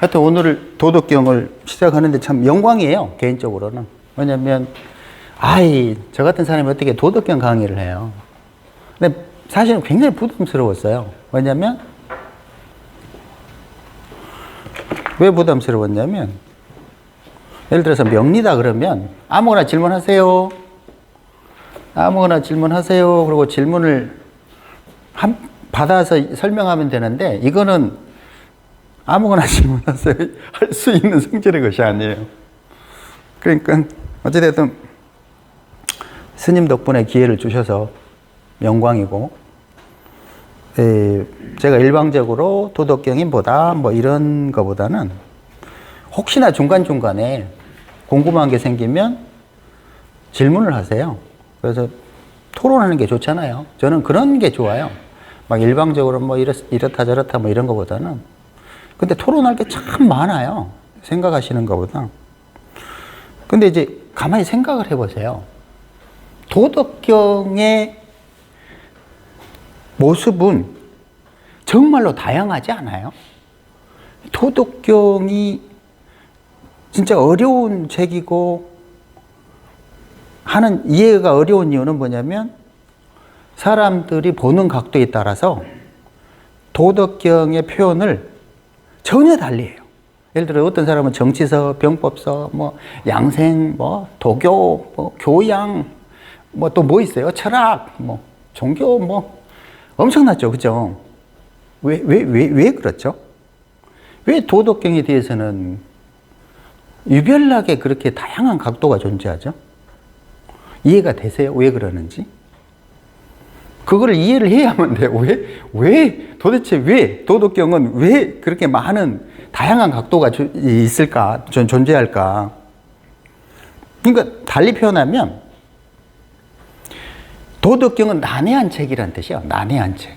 하여튼 오늘 도덕경을 시작하는데 참 영광이에요, 개인적으로는. 왜냐면, 저 같은 사람이 어떻게 도덕경 강의를 해요. 근데 사실은 굉장히 부담스러웠어요. 왜냐면, 왜 부담스러웠냐면, 예를 들어서 명리다 그러면 아무거나 질문하세요. 아무거나 질문하세요. 그리고 질문을 받아서 설명하면 되는데, 이거는 아무거나 질문하세요. 할 수 있는 성질의 것이 아니에요. 그러니까, 어찌됐든, 스님 덕분에 기회를 주셔서 영광이고, 제가 일방적으로 도덕경이 뭐다, 뭐 이런 거보다는, 혹시나 중간중간에 궁금한 게 생기면 질문을 하세요. 그래서 토론하는 게 좋잖아요. 저는 그런 게 좋아요. 막 일방적으로 뭐 이렇다 저렇다 뭐 이런 거보다는. 근데 토론할 게 참 많아요. 생각하시는 것보다. 근데 이제 가만히 생각을 해보세요. 도덕경의 모습은 정말로 다양하지 않아요? 도덕경이 진짜 어려운 책이고 하는 이해가 어려운 이유는 뭐냐면 사람들이 보는 각도에 따라서 도덕경의 표현을 전혀 달리해요. 예를 들어 어떤 사람은 정치서, 병법서, 뭐 양생, 뭐 도교, 뭐 교양, 뭐 또 뭐 있어요? 철학, 뭐 종교, 뭐 엄청났죠, 그죠? 왜 그렇죠? 왜 도덕경에 대해서는 유별나게 그렇게 다양한 각도가 존재하죠? 이해가 되세요? 왜 그러는지? 그거를 이해를 해야만 돼요. 도대체 왜 도덕경은 왜 그렇게 많은 다양한 각도가 있을까? 존재할까? 그러니까 달리 표현하면 도덕경은 난해한 책이란 뜻이에요. 난해한 책.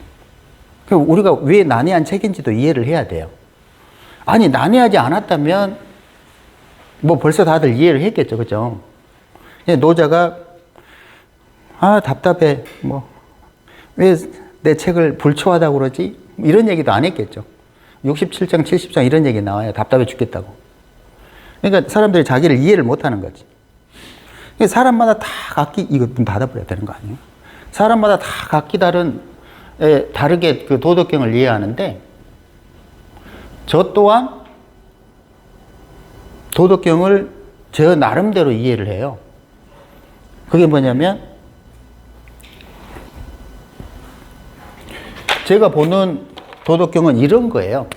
우리가 왜 난해한 책인지도 이해를 해야 돼요. 아니, 난해하지 않았다면 뭐 벌써 다들 이해를 했겠죠. 그죠? 노자가 답답해. 왜 내 책을 불초하다고 그러지? 이런 얘기도 안 했겠죠. 67장, 70장 이런 얘기 나와요. 답답해 죽겠다고. 그러니까 사람들이 자기를 이해를 못 하는 거지. 사람마다 다 각기, 이거 문 닫아버려야 되는 거 아니에요? 사람마다 다 각기 다르게 그 도덕경을 이해하는데, 저 또한 도덕경을 저 나름대로 이해를 해요. 그게 뭐냐면, 제가 보는 도덕경은 이런 거예요.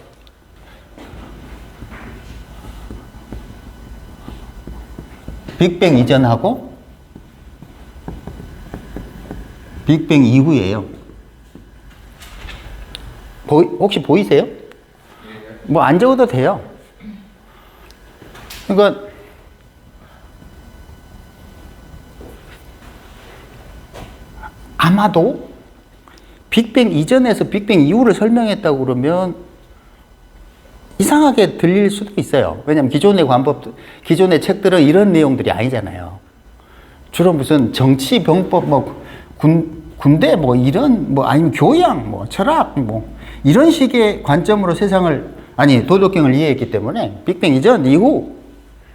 빅뱅 이전하고 빅뱅 이후예요. 혹시 보이세요? 뭐 안 적어도 돼요. 그러니까 아마도 빅뱅 이전에서 빅뱅 이후를 설명했다고 그러면 이상하게 들릴 수도 있어요. 왜냐하면 기존의 책들은 이런 내용들이 아니잖아요. 주로 무슨 정치, 병법, 군대, 아니면 교양, 철학, 이런 식의 관점으로 도덕경을 이해했기 때문에 빅뱅 이전, 이후,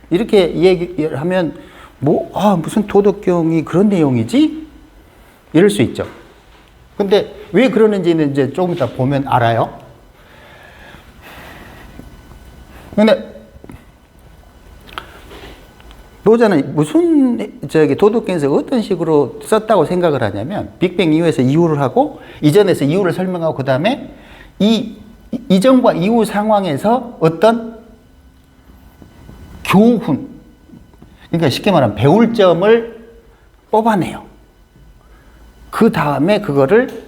이렇게 얘기를 하면, 무슨 도덕경이 그런 내용이지? 이럴 수 있죠. 근데 왜 그러는지는 이제 조금 이따 보면 알아요. 근데 노자는 도덕경에서 어떤 식으로 썼다고 생각을 하냐면, 빅뱅 이후에서 이후를 하고, 이전에서 이후를 설명하고, 그 다음에 이전과 이후 상황에서 어떤 교훈, 그러니까 쉽게 말하면 배울 점을 뽑아내요. 그 다음에 그거를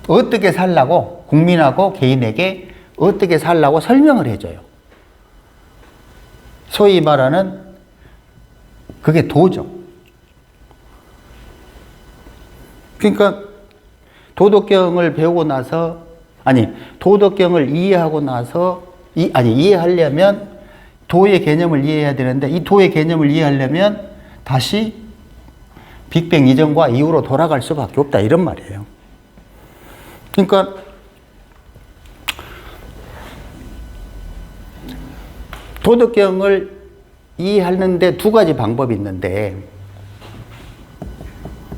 어떻게 살라고, 국민하고 개인에게 어떻게 살라고 설명을 해줘요. 소위 말하는 그게 도죠. 그러니까 도덕경을 배우고 나서, 도덕경을 이해하고 나서, 이해하려면 도의 개념을 이해해야 되는데, 이 도의 개념을 이해하려면 다시 빅뱅 이전과 이후로 돌아갈 수밖에 없다, 이런 말이에요. 그러니까 도덕경을 이해하는데 두 가지 방법이 있는데,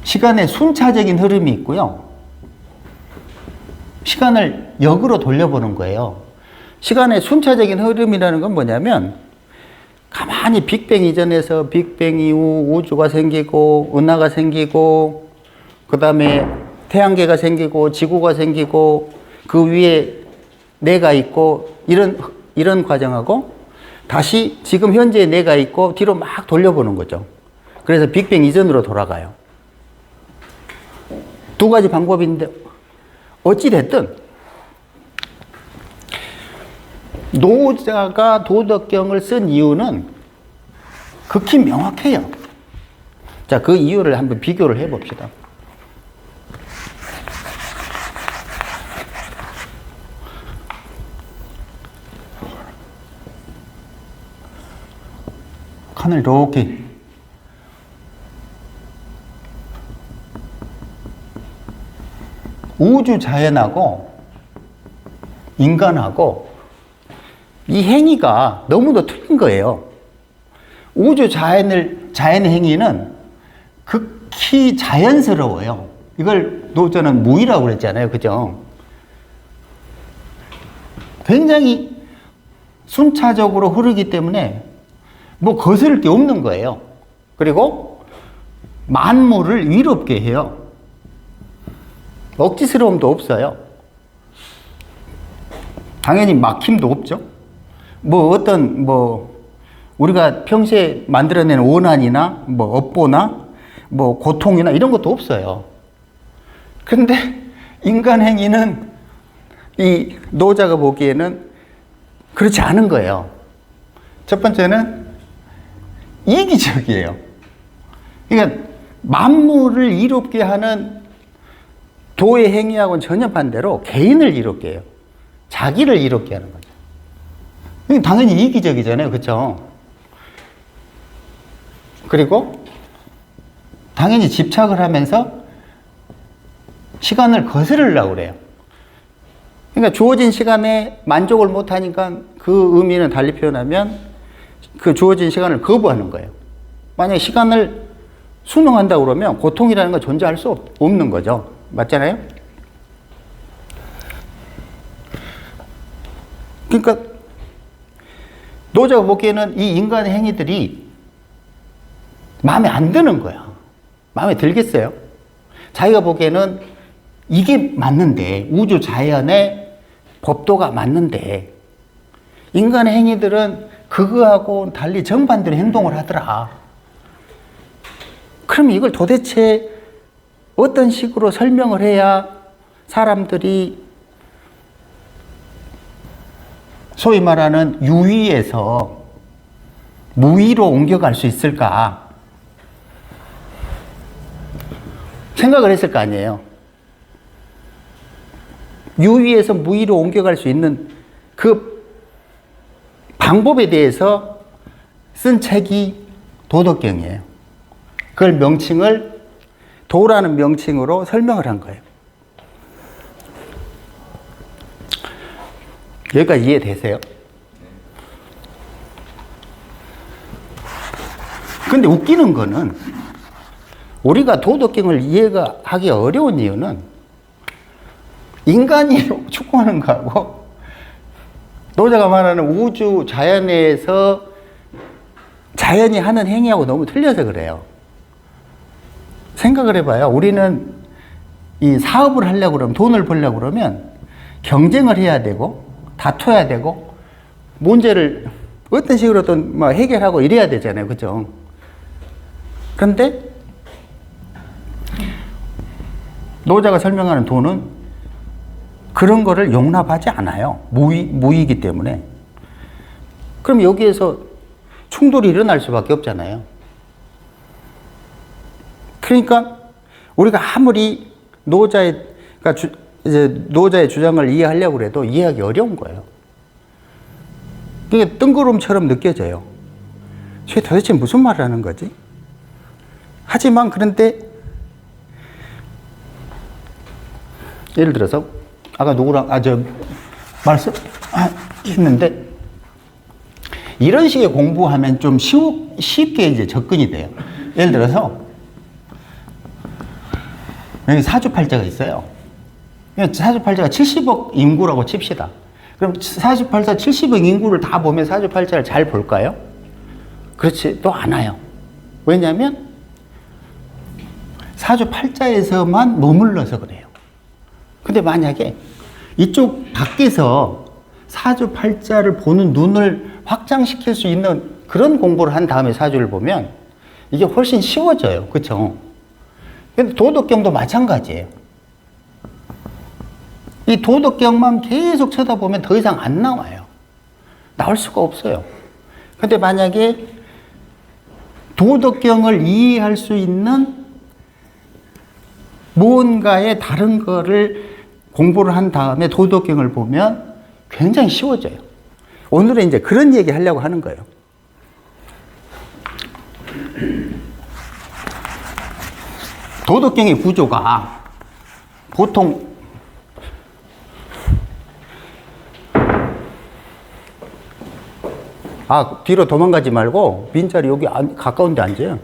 시간의 순차적인 흐름이 있고요. 시간을 역으로 돌려보는 거예요. 시간의 순차적인 흐름이라는 건 뭐냐면, 가만히 빅뱅 이전에서 빅뱅 이후 우주가 생기고, 은하가 생기고, 그 다음에 태양계가 생기고, 지구가 생기고, 그 위에 내가 있고, 이런 과정하고, 다시 지금 현재 내가 있고, 뒤로 막 돌려보는 거죠. 그래서 빅뱅 이전으로 돌아가요. 두 가지 방법인데, 어찌됐든, 노자가 도덕경을 쓴 이유는 극히 명확해요. 자, 그 이유를 한번 비교를 해 봅시다. 칸을 이렇게 우주 자연하고 인간하고 이 행위가 너무도 틀린 거예요. 우주 자연의 행위는 극히 자연스러워요. 이걸 노자는 무의라고 그랬잖아요. 그죠? 굉장히 순차적으로 흐르기 때문에 뭐 거스를 게 없는 거예요. 그리고 만물을 위롭게 해요. 억지스러움도 없어요. 당연히 막힘도 없죠. 우리가 평소에 만들어낸 원한이나 업보나 고통이나 이런 것도 없어요. 그런데 인간 행위는 이 노자가 보기에는 그렇지 않은 거예요. 첫 번째는 이기적이에요. 그러니까 만물을 이롭게 하는 도의 행위하고는 전혀 반대로 개인을 이롭게 해요. 자기를 이롭게 하는 거죠. 당연히 이기적이잖아요. 그렇죠? 그리고 당연히 집착을 하면서 시간을 거스르려고 그래요. 그러니까 주어진 시간에 만족을 못하니까 그 의미는 달리 표현하면 그 주어진 시간을 거부하는 거예요. 만약에 시간을 순응한다고 그러면 고통이라는 건 존재할 수 없는 거죠. 맞잖아요? 그러니까 노자가 보기에는 이 인간의 행위들이 마음에 안 드는 거야. 마음에 들겠어요? 자기가 보기에는 이게 맞는데, 우주 자연의 법도가 맞는데, 인간의 행위들은 그거하고 달리 정반대로 행동을 하더라. 그럼 이걸 도대체 어떤 식으로 설명을 해야 사람들이 소위 말하는 유의에서 무의로 옮겨갈 수 있을까? 생각을 했을 거 아니에요. 유의에서 무의로 옮겨갈 수 있는 그 방법에 대해서 쓴 책이 도덕경이에요. 그걸 명칭을 도라는 명칭으로 설명을 한 거예요. 여기까지 이해되세요? 근데 웃기는 거는 우리가 도덕경을 이해하기 어려운 이유는 인간이 추구하는 거하고 노자가 말하는 우주 자연에서 자연이 하는 행위하고 너무 틀려서 그래요. 생각을 해봐요. 우리는 이 사업을 하려고 그러면, 돈을 벌려고 그러면 경쟁을 해야 되고 다퉈야 되고 문제를 어떤 식으로든 해결하고 이래야 되잖아요. 그죠? 그런데 노자가 설명하는 도는 그런 거를 용납하지 않아요. 무의이기 때문에. 그럼 여기에서 충돌이 일어날 수밖에 없잖아요. 그러니까 우리가 아무리 노자의 주장을 이해하려고 해도 이해하기 어려운 거예요. 그게 뜬구름처럼 느껴져요. 쟤 도대체 무슨 말을 하는 거지? 하지만 그런데 예를 들어서 아까 누구랑 했는데 이런 식의 공부하면 좀 쉽게 이제 접근이 돼요. 예를 들어서 여기 사주팔자가 있어요. 사주팔자가 70억 인구라고 칩시다. 그럼 사주팔자 70억 인구를 다 보면 사주팔자를 잘 볼까요? 그렇지 또 않아요. 왜냐하면 사주팔자에서만 머물러서 그래요. 근데 만약에 이쪽 밖에서 사주팔자를 보는 눈을 확장시킬 수 있는 그런 공부를 한 다음에 사주를 보면 이게 훨씬 쉬워져요. 그렇죠? 근데 도덕경도 마찬가지예요. 이 도덕경만 계속 쳐다보면 더 이상 안 나와요. 나올 수가 없어요. 근데 만약에 도덕경을 이해할 수 있는 무언가의 다른 거를 공부를 한 다음에 도덕경을 보면 굉장히 쉬워져요. 오늘은 이제 그런 얘기 하려고 하는 거예요. 도덕경의 구조가 보통 뒤로 도망가지 말고 빈자리 여기 가까운 데 앉아요.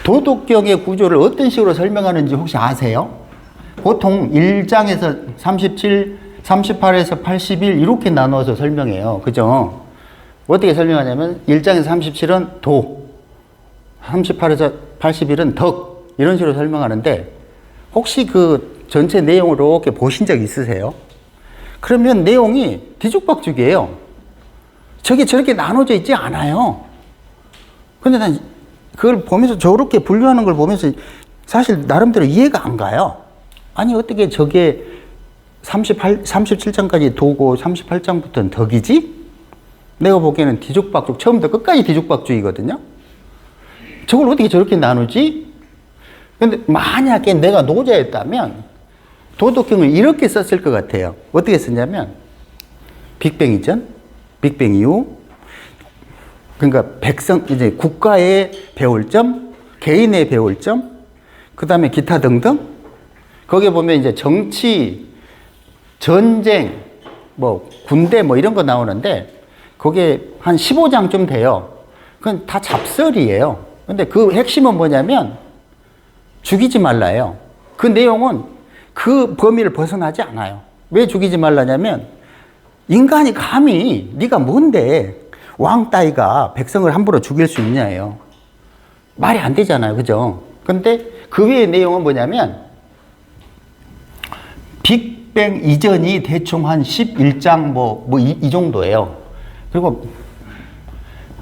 도덕경의 구조를 어떤 식으로 설명하는지 혹시 아세요? 보통 1장에서 37, 38에서 81 이렇게 나눠서 설명해요. 그죠? 어떻게 설명하냐면 1장에서 37은 도, 38에서 81은 덕 이런 식으로 설명하는데 혹시 그 전체 내용을 이렇게 보신 적 있으세요? 그러면 내용이 뒤죽박죽이에요. 저게 저렇게 나눠져 있지 않아요. 근데 난 그걸 보면서 저렇게 분류하는 걸 보면서 사실 나름대로 이해가 안 가요. 아니 어떻게 저게 37장까지 도고 38장부터는 덕이지? 내가 보기에는 뒤죽박죽, 처음부터 끝까지 뒤죽박죽이거든요. 저걸 어떻게 저렇게 나누지? 근데 만약에 내가 노자였다면 도덕경을 이렇게 썼을 것 같아요. 어떻게 썼냐면 빅뱅 이전, 빅뱅 이후, 그러니까 이제 국가의 배울 점, 개인의 배울 점, 그 다음에 기타 등등. 거기에 보면 이제 정치, 전쟁, 뭐 군대 뭐 이런 거 나오는데 거기에 한 15장쯤 돼요. 그건 다 잡설이에요. 근데 그 핵심은 뭐냐면 죽이지 말라예요. 그 내용은 그 범위를 벗어나지 않아요. 왜 죽이지 말라냐면 인간이 감히 네가 뭔데 왕 따위가 백성을 함부로 죽일 수 있냐예요. 말이 안 되잖아요. 그죠? 근데 그 외의 내용은 뭐냐면 빅뱅 이전이 대충 한 11장 이 정도예요. 그리고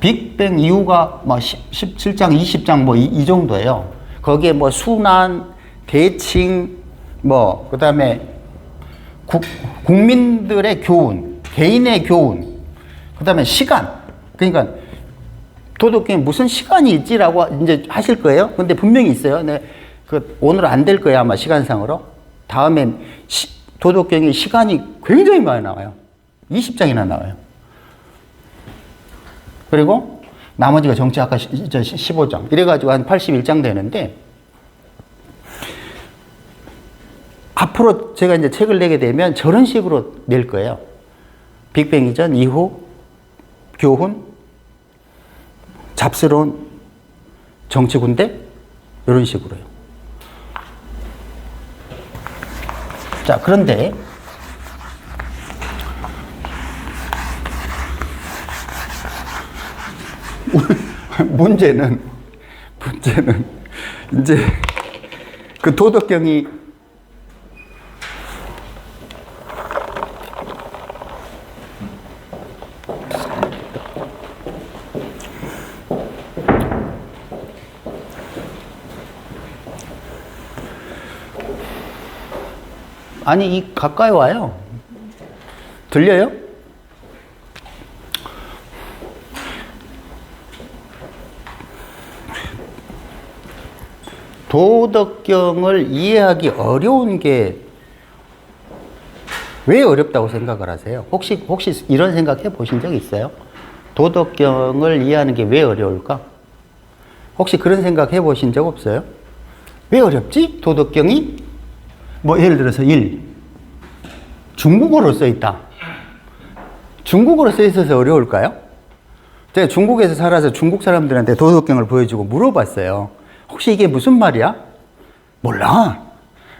빅뱅 이후가 뭐 17장, 20장 이 정도예요. 거기에 뭐 순환, 대칭, 그 다음에 국민들의 교훈, 개인의 교훈, 그 다음에 시간. 그러니까 도덕경에 무슨 시간이 있지라고 이제 하실 거예요. 근데 분명히 있어요. 오늘 안 될 거예요. 아마 시간상으로. 다음엔 도덕경에 시간이 굉장히 많이 나와요. 20장이나 나와요. 그리고 나머지가 정치 아까 15장. 이래가지고 한 81장 되는데 앞으로 제가 이제 책을 내게 되면 저런 식으로 낼 거예요. 빅뱅 이전, 이후, 교훈, 잡스러운 정치 군대 이런 식으로요. 자, 그런데 문제는 이제 그 도덕경이 아니 가까이 와요. 들려요? 도덕경을 이해하기 어려운 게 왜 어렵다고 생각을 하세요? 혹시 이런 생각 해보신 적 있어요? 도덕경을 이해하는 게 왜 어려울까? 혹시 그런 생각 해보신 적 없어요? 왜 어렵지? 도덕경이 뭐 예를 들어서 1. 중국어로 써 있다. 중국어로 써 있어서 어려울까요? 제가 중국에서 살아서 중국 사람들한테 도덕경을 보여주고 물어봤어요. 혹시 이게 무슨 말이야? 몰라.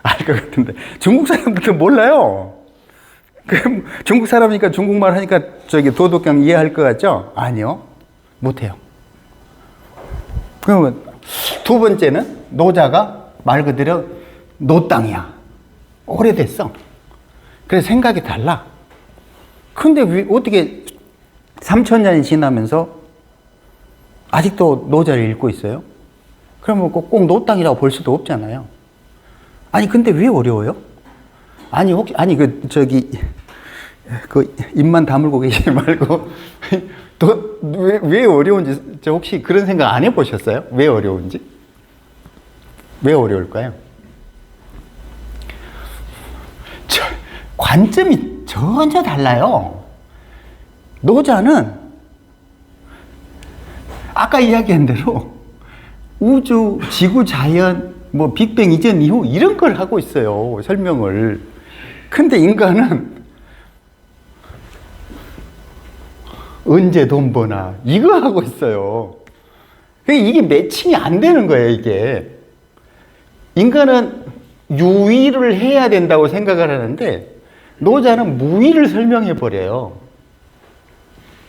알 것 같은데. 중국 사람들도 몰라요. 그럼 중국 사람이니까 중국말 하니까 도덕경 이해할 것 같죠? 아니요. 못해요. 그러면 두 번째는 노자가 말 그대로 노땅이야. 오래됐어. 그래서 생각이 달라. 근데 왜 어떻게 3000년이 지나면서 아직도 노자를 읽고 있어요? 그러면 꼭 노땅이라고 볼 수도 없잖아요. 아니 근데 왜 어려워요? 아니 혹시 입만 다물고 계시지 말고 왜 어려운지 혹시 그런 생각 안 해보셨어요? 왜 어려운지? 왜 어려울까요? 관점이 전혀 달라요. 노자는 아까 이야기한 대로 우주, 지구, 자연, 뭐 빅뱅 이전 이후 이런 걸 하고 있어요. 설명을. 근데 인간은 언제 돈 버나 이거 하고 있어요. 이게 매칭이 안 되는 거예요. 이게 인간은 유의를 해야 된다고 생각을 하는데 노자는 무의를 설명해 버려요.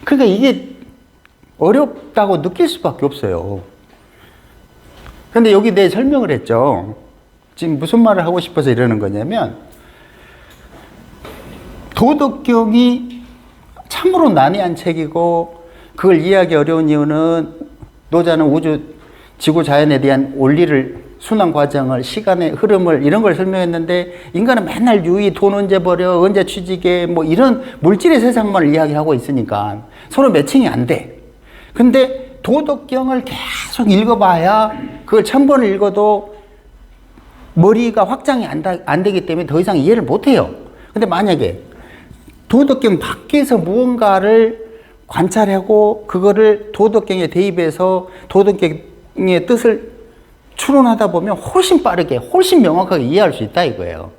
그러니까 이게 어렵다고 느낄 수밖에 없어요. 근데 여기 내 설명을 했죠. 지금 무슨 말을 하고 싶어서 이러는 거냐면 도덕경이 참으로 난해한 책이고 그걸 이해하기 어려운 이유는 노자는 우주, 지구, 자연에 대한 원리를 순환 과정을, 시간의 흐름을 이런 걸 설명했는데 인간은 맨날 유의, 돈 언제 버려, 언제 취직해 뭐 이런 물질의 세상만을 이야기하고 있으니까 서로 매칭이 안 돼. 근데 도덕경을 계속 읽어봐야 그걸 1000번을 읽어도 머리가 확장이 안 되기 때문에 더 이상 이해를 못 해요. 근데 만약에 도덕경 밖에서 무언가를 관찰하고 그거를 도덕경에 대입해서 도덕경의 뜻을 추론하다 보면 훨씬 빠르게, 훨씬 명확하게 이해할 수 있다 이거예요.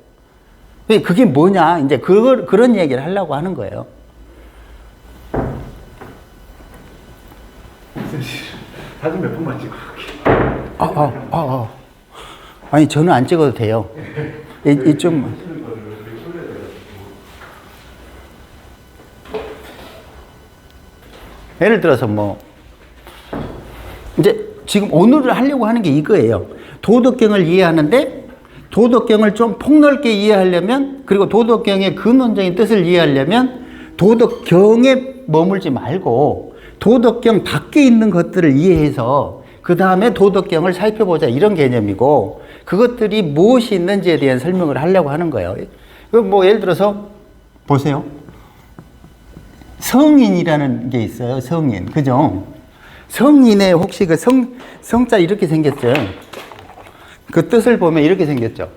그게 뭐냐? 이제 그런 얘기를 하려고 하는 거예요. 사진 몇 분만 찍어 볼게요. 아니, 저는 안 찍어도 돼요. 이좀 예를 들어서 이제 지금 오늘 하려고 하는 게 이거예요. 도덕경을 이해하는데 도덕경을 좀 폭넓게 이해하려면 그리고 도덕경의 근원적인 뜻을 이해하려면 도덕경에 머물지 말고 도덕경 밖에 있는 것들을 이해해서 그 다음에 도덕경을 살펴보자 이런 개념이고 그것들이 무엇이 있는지에 대한 설명을 하려고 하는 거예요. 예를 들어서 보세요. 성인이라는 게 있어요. 성인. 그죠? 성인의 혹시 그 성자 이렇게 생겼죠? 그 뜻을 보면 이렇게 생겼죠?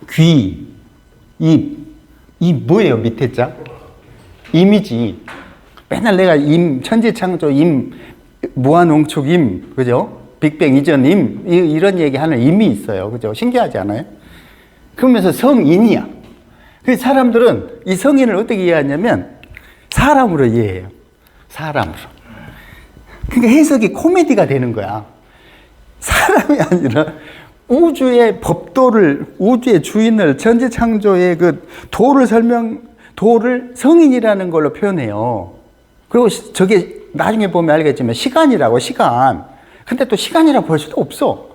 귀, 입. 입 뭐예요? 밑에 자? 임이지. 맨날 내가 천지창조 무한웅축 그죠? 빅뱅 이전 이런 얘기 하는 임이 있어요. 그죠? 신기하지 않아요? 그러면서 성인이야. 그 사람들은 이 성인을 어떻게 이해하냐면 사람으로 이해해요. 사람으로. 그러니까 해석이 코미디가 되는 거야. 사람이 아니라 우주의 법도를, 우주의 주인을, 천지창조의 그 도를 성인이라는 걸로 표현해요. 그리고 저게 나중에 보면 알겠지만 시간이라고, 시간. 근데 또 시간이라고 볼 수도 없어.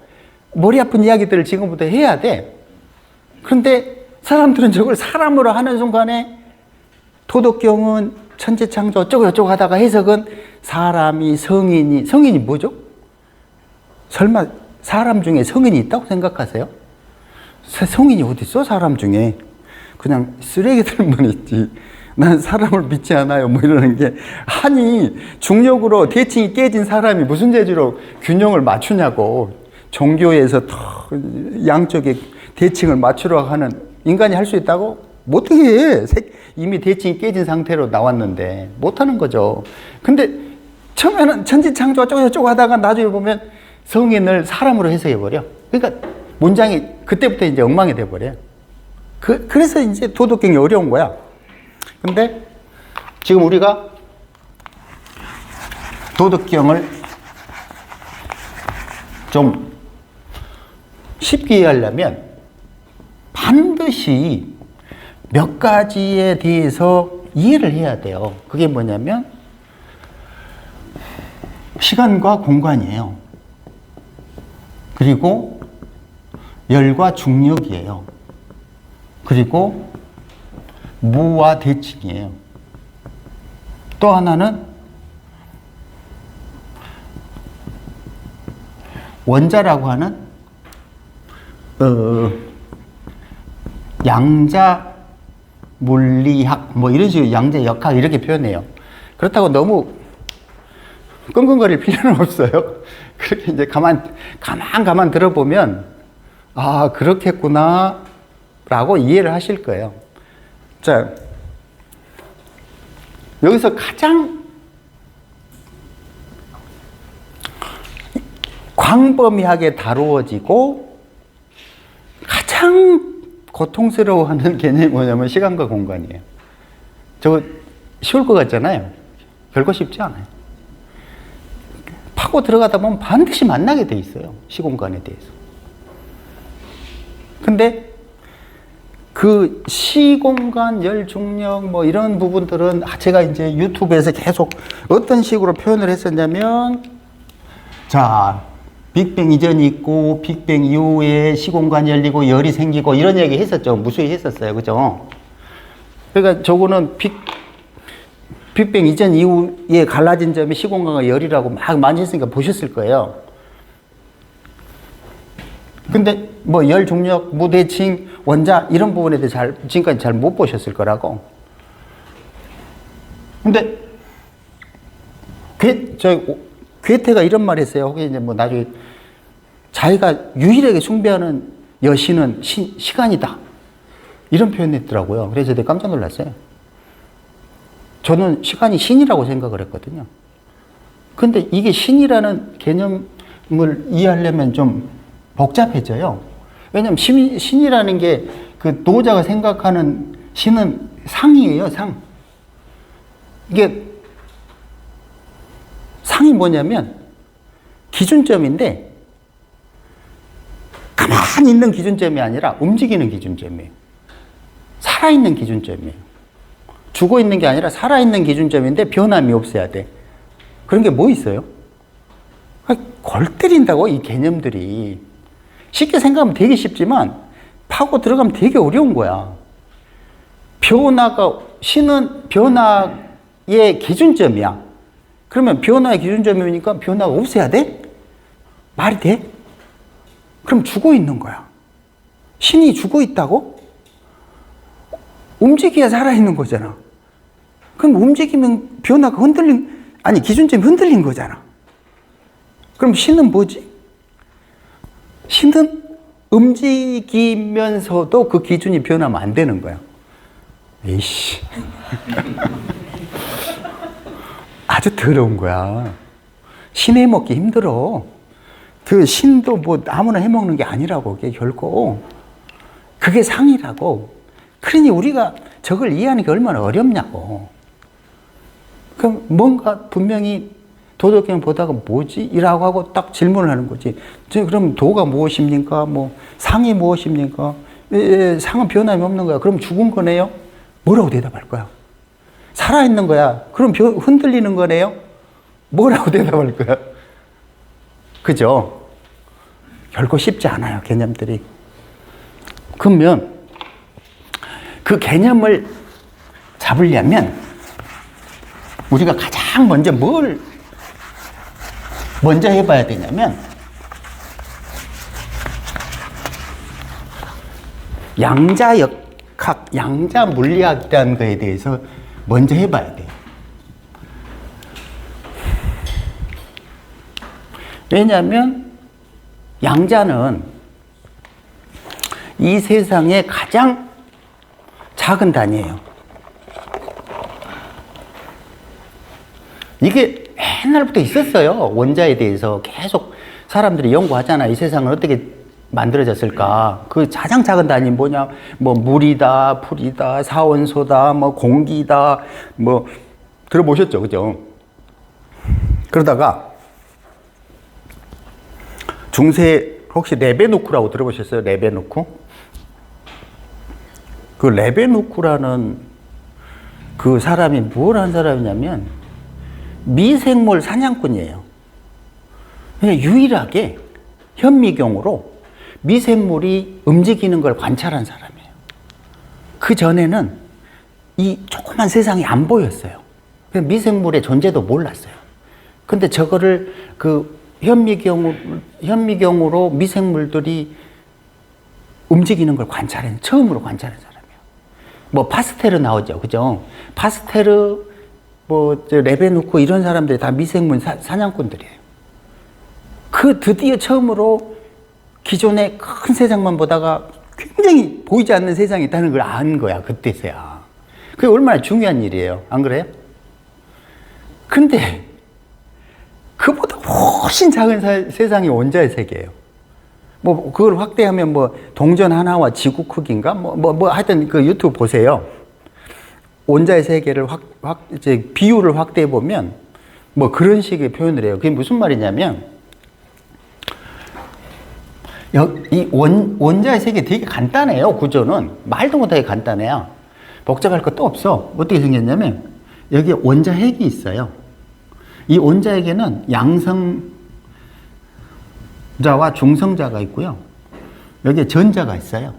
머리 아픈 이야기들을 지금부터 해야 돼. 그런데 사람들은 저걸 사람으로 하는 순간에 도덕경은 천지창조 어쩌고 하다가 해석은 사람이 성인이 뭐죠? 설마 사람 중에 성인이 있다고 생각하세요? 성인이 어디 있어? 사람 중에 그냥 쓰레기들만 있지. 난 사람을 믿지 않아요. 뭐 이러는 게 아니 중력으로 대칭이 깨진 사람이 무슨 재주로 균형을 맞추냐고. 종교에서 양쪽에 대칭을 맞추려 하는 인간이 할 수 있다고? 못해. 이미 대칭이 깨진 상태로 나왔는데 못하는 거죠. 근데 처음에는 천지창조 어쩌고 하다가 나중에 보면 성인을 사람으로 해석해버려. 그러니까 문장이 그때부터 이제 엉망이 돼버려요. 그래서 이제 도덕경이 어려운 거야. 근데 지금 우리가 도덕경을 좀 쉽게 이해하려면 반드시 몇 가지에 대해서 이해를 해야 돼요. 그게 뭐냐면 시간과 공간이에요. 그리고 열과 중력이에요. 그리고 무와 대칭이에요. 또 하나는 원자라고 하는 양자 물리학 뭐 이런 식으로 양자 역학 이렇게 표현해요. 그렇다고 너무 끙끙거릴 필요는 없어요. 그렇게 이제 가만 들어보면 아 그렇겠구나 라고 이해를 하실 거예요. 자, 여기서 가장 광범위하게 다루어지고 가장 고통스러워하는 개념이 뭐냐면 시간과 공간이에요. 저거 쉬울 것 같잖아요. 별거 쉽지 않아요. 파고 들어가다 보면 반드시 만나게 돼 있어요. 시공간에 대해서. 근데 그 시공간, 열중력 뭐 이런 부분들은 제가 이제 유튜브에서 계속 어떤 식으로 표현을 했었냐면 자, 빅뱅 이전이 있고 빅뱅 이후에 시공간이 열리고 열이 생기고 이런 얘기 했었죠. 무수히 했었어요. 그죠? 그러니까 저거는 빅뱅 이전 이후에 갈라진 점이 시공간과 열이라고 막 많이 했으니까 보셨을 거예요. 근데 뭐 열, 중력, 무대칭, 원자 이런 부분에 대해서 지금까지 잘 못 보셨을 거라고. 근데 괴테가 이런 말 했어요. 혹시 이제 뭐 나중에 자기가 유일하게 숭배하는 여신은 시간이다. 이런 표현했더라고요. 그래서 내가 깜짝 놀랐어요. 저는 시간이 신이라고 생각을 했거든요. 근데 이게 신이라는 개념을 이해하려면 좀 복잡해져요. 왜냐면 신이라는 게 그 노자가 생각하는 신은 상이에요, 상. 이게 상이 뭐냐면 기준점인데 가만히 있는 기준점이 아니라 움직이는 기준점이에요. 살아있는 기준점이에요. 죽어 있는 게 아니라 살아있는 기준점인데 변함이 없어야 돼. 그런 게 뭐 있어요? 골 때린다고 이 개념들이. 쉽게 생각하면 되게 쉽지만 파고 들어가면 되게 어려운 거야. 신은 변화의 기준점이야. 그러면 변화의 기준점이니까 변화가 없어야 돼? 말이 돼? 그럼 죽어 있는 거야. 신이 죽어 있다고? 움직여야 살아있는 거잖아. 그럼 움직이면 변화가 기준점이 흔들린 거잖아. 그럼 신은 뭐지? 신은 움직이면서도 그 기준이 변하면 안 되는 거야. 에이씨. 아주 더러운 거야. 신 해먹기 힘들어. 그 신도 뭐 아무나 해먹는 게 아니라고, 그게 결코. 그게 상이라고. 그러니 우리가 저걸 이해하는 게 얼마나 어렵냐고. 그럼 뭔가 분명히 도덕경 보다가 뭐지? 이라고 하고 딱 질문을 하는 거지. 그럼 도가 무엇입니까? 뭐, 상이 무엇입니까? 상은 변함이 없는 거야. 그럼 죽은 거네요? 뭐라고 대답할 거야? 살아있는 거야. 그럼 흔들리는 거네요? 뭐라고 대답할 거야? 그죠? 결코 쉽지 않아요, 개념들이. 그러면 그 개념을 잡으려면 우리가 가장 먼저 뭘 먼저 해봐야 되냐면 양자역학, 양자물리학이라는 거에 대해서 먼저 해봐야 돼요. 왜냐하면 양자는 이 세상의 가장 작은 단위예요. 이게 옛날부터 있었어요. 원자에 대해서 계속 사람들이 연구하잖아. 이 세상을 어떻게 만들어졌을까? 그 가장 작은 단위 뭐냐? 뭐 물이다, 풀이다, 사원소다, 뭐 공기다, 뭐 들어보셨죠, 그죠? 그러다가 중세 혹시 레베누크라고 들어보셨어요? 레베누크? 그 레베누크라는 그 사람이 뭘 한 사람이냐면 미생물 사냥꾼이에요. 그러니까 유일하게 현미경으로 미생물이 움직이는 걸 관찰한 사람이에요. 그 전에는 이 조그만 세상이 안 보였어요. 미생물의 존재도 몰랐어요. 근데 저거를 그 현미경으로 미생물들이 움직이는 걸 처음으로 관찰한 사람이에요. 뭐 파스테르 나오죠, 그죠? 파스테르, 레베누크 이런 사람들이 다 미생물 사냥꾼들이에요. 그 드디어 처음으로 기존의 큰 세상만 보다가 굉장히 보이지 않는 세상이 있다는 걸 안 거야, 그때서야. 그게 얼마나 중요한 일이에요, 안 그래요? 근데 그보다 훨씬 작은 세상이 원자의 세계예요. 뭐 그걸 확대하면 뭐 동전 하나와 지구 크기인가 하여튼 그 유튜브 보세요. 원자의 세계를 이제 비율을 확대해 보면 뭐 그런 식의 표현을 해요. 그게 무슨 말이냐면 이 원자의 세계 되게 간단해요. 구조는 말도 못하게 간단해요. 복잡할 것도 없어. 어떻게 생겼냐면 여기에 원자핵이 있어요. 이 원자핵에는 양성자와 중성자가 있고요. 여기에 전자가 있어요.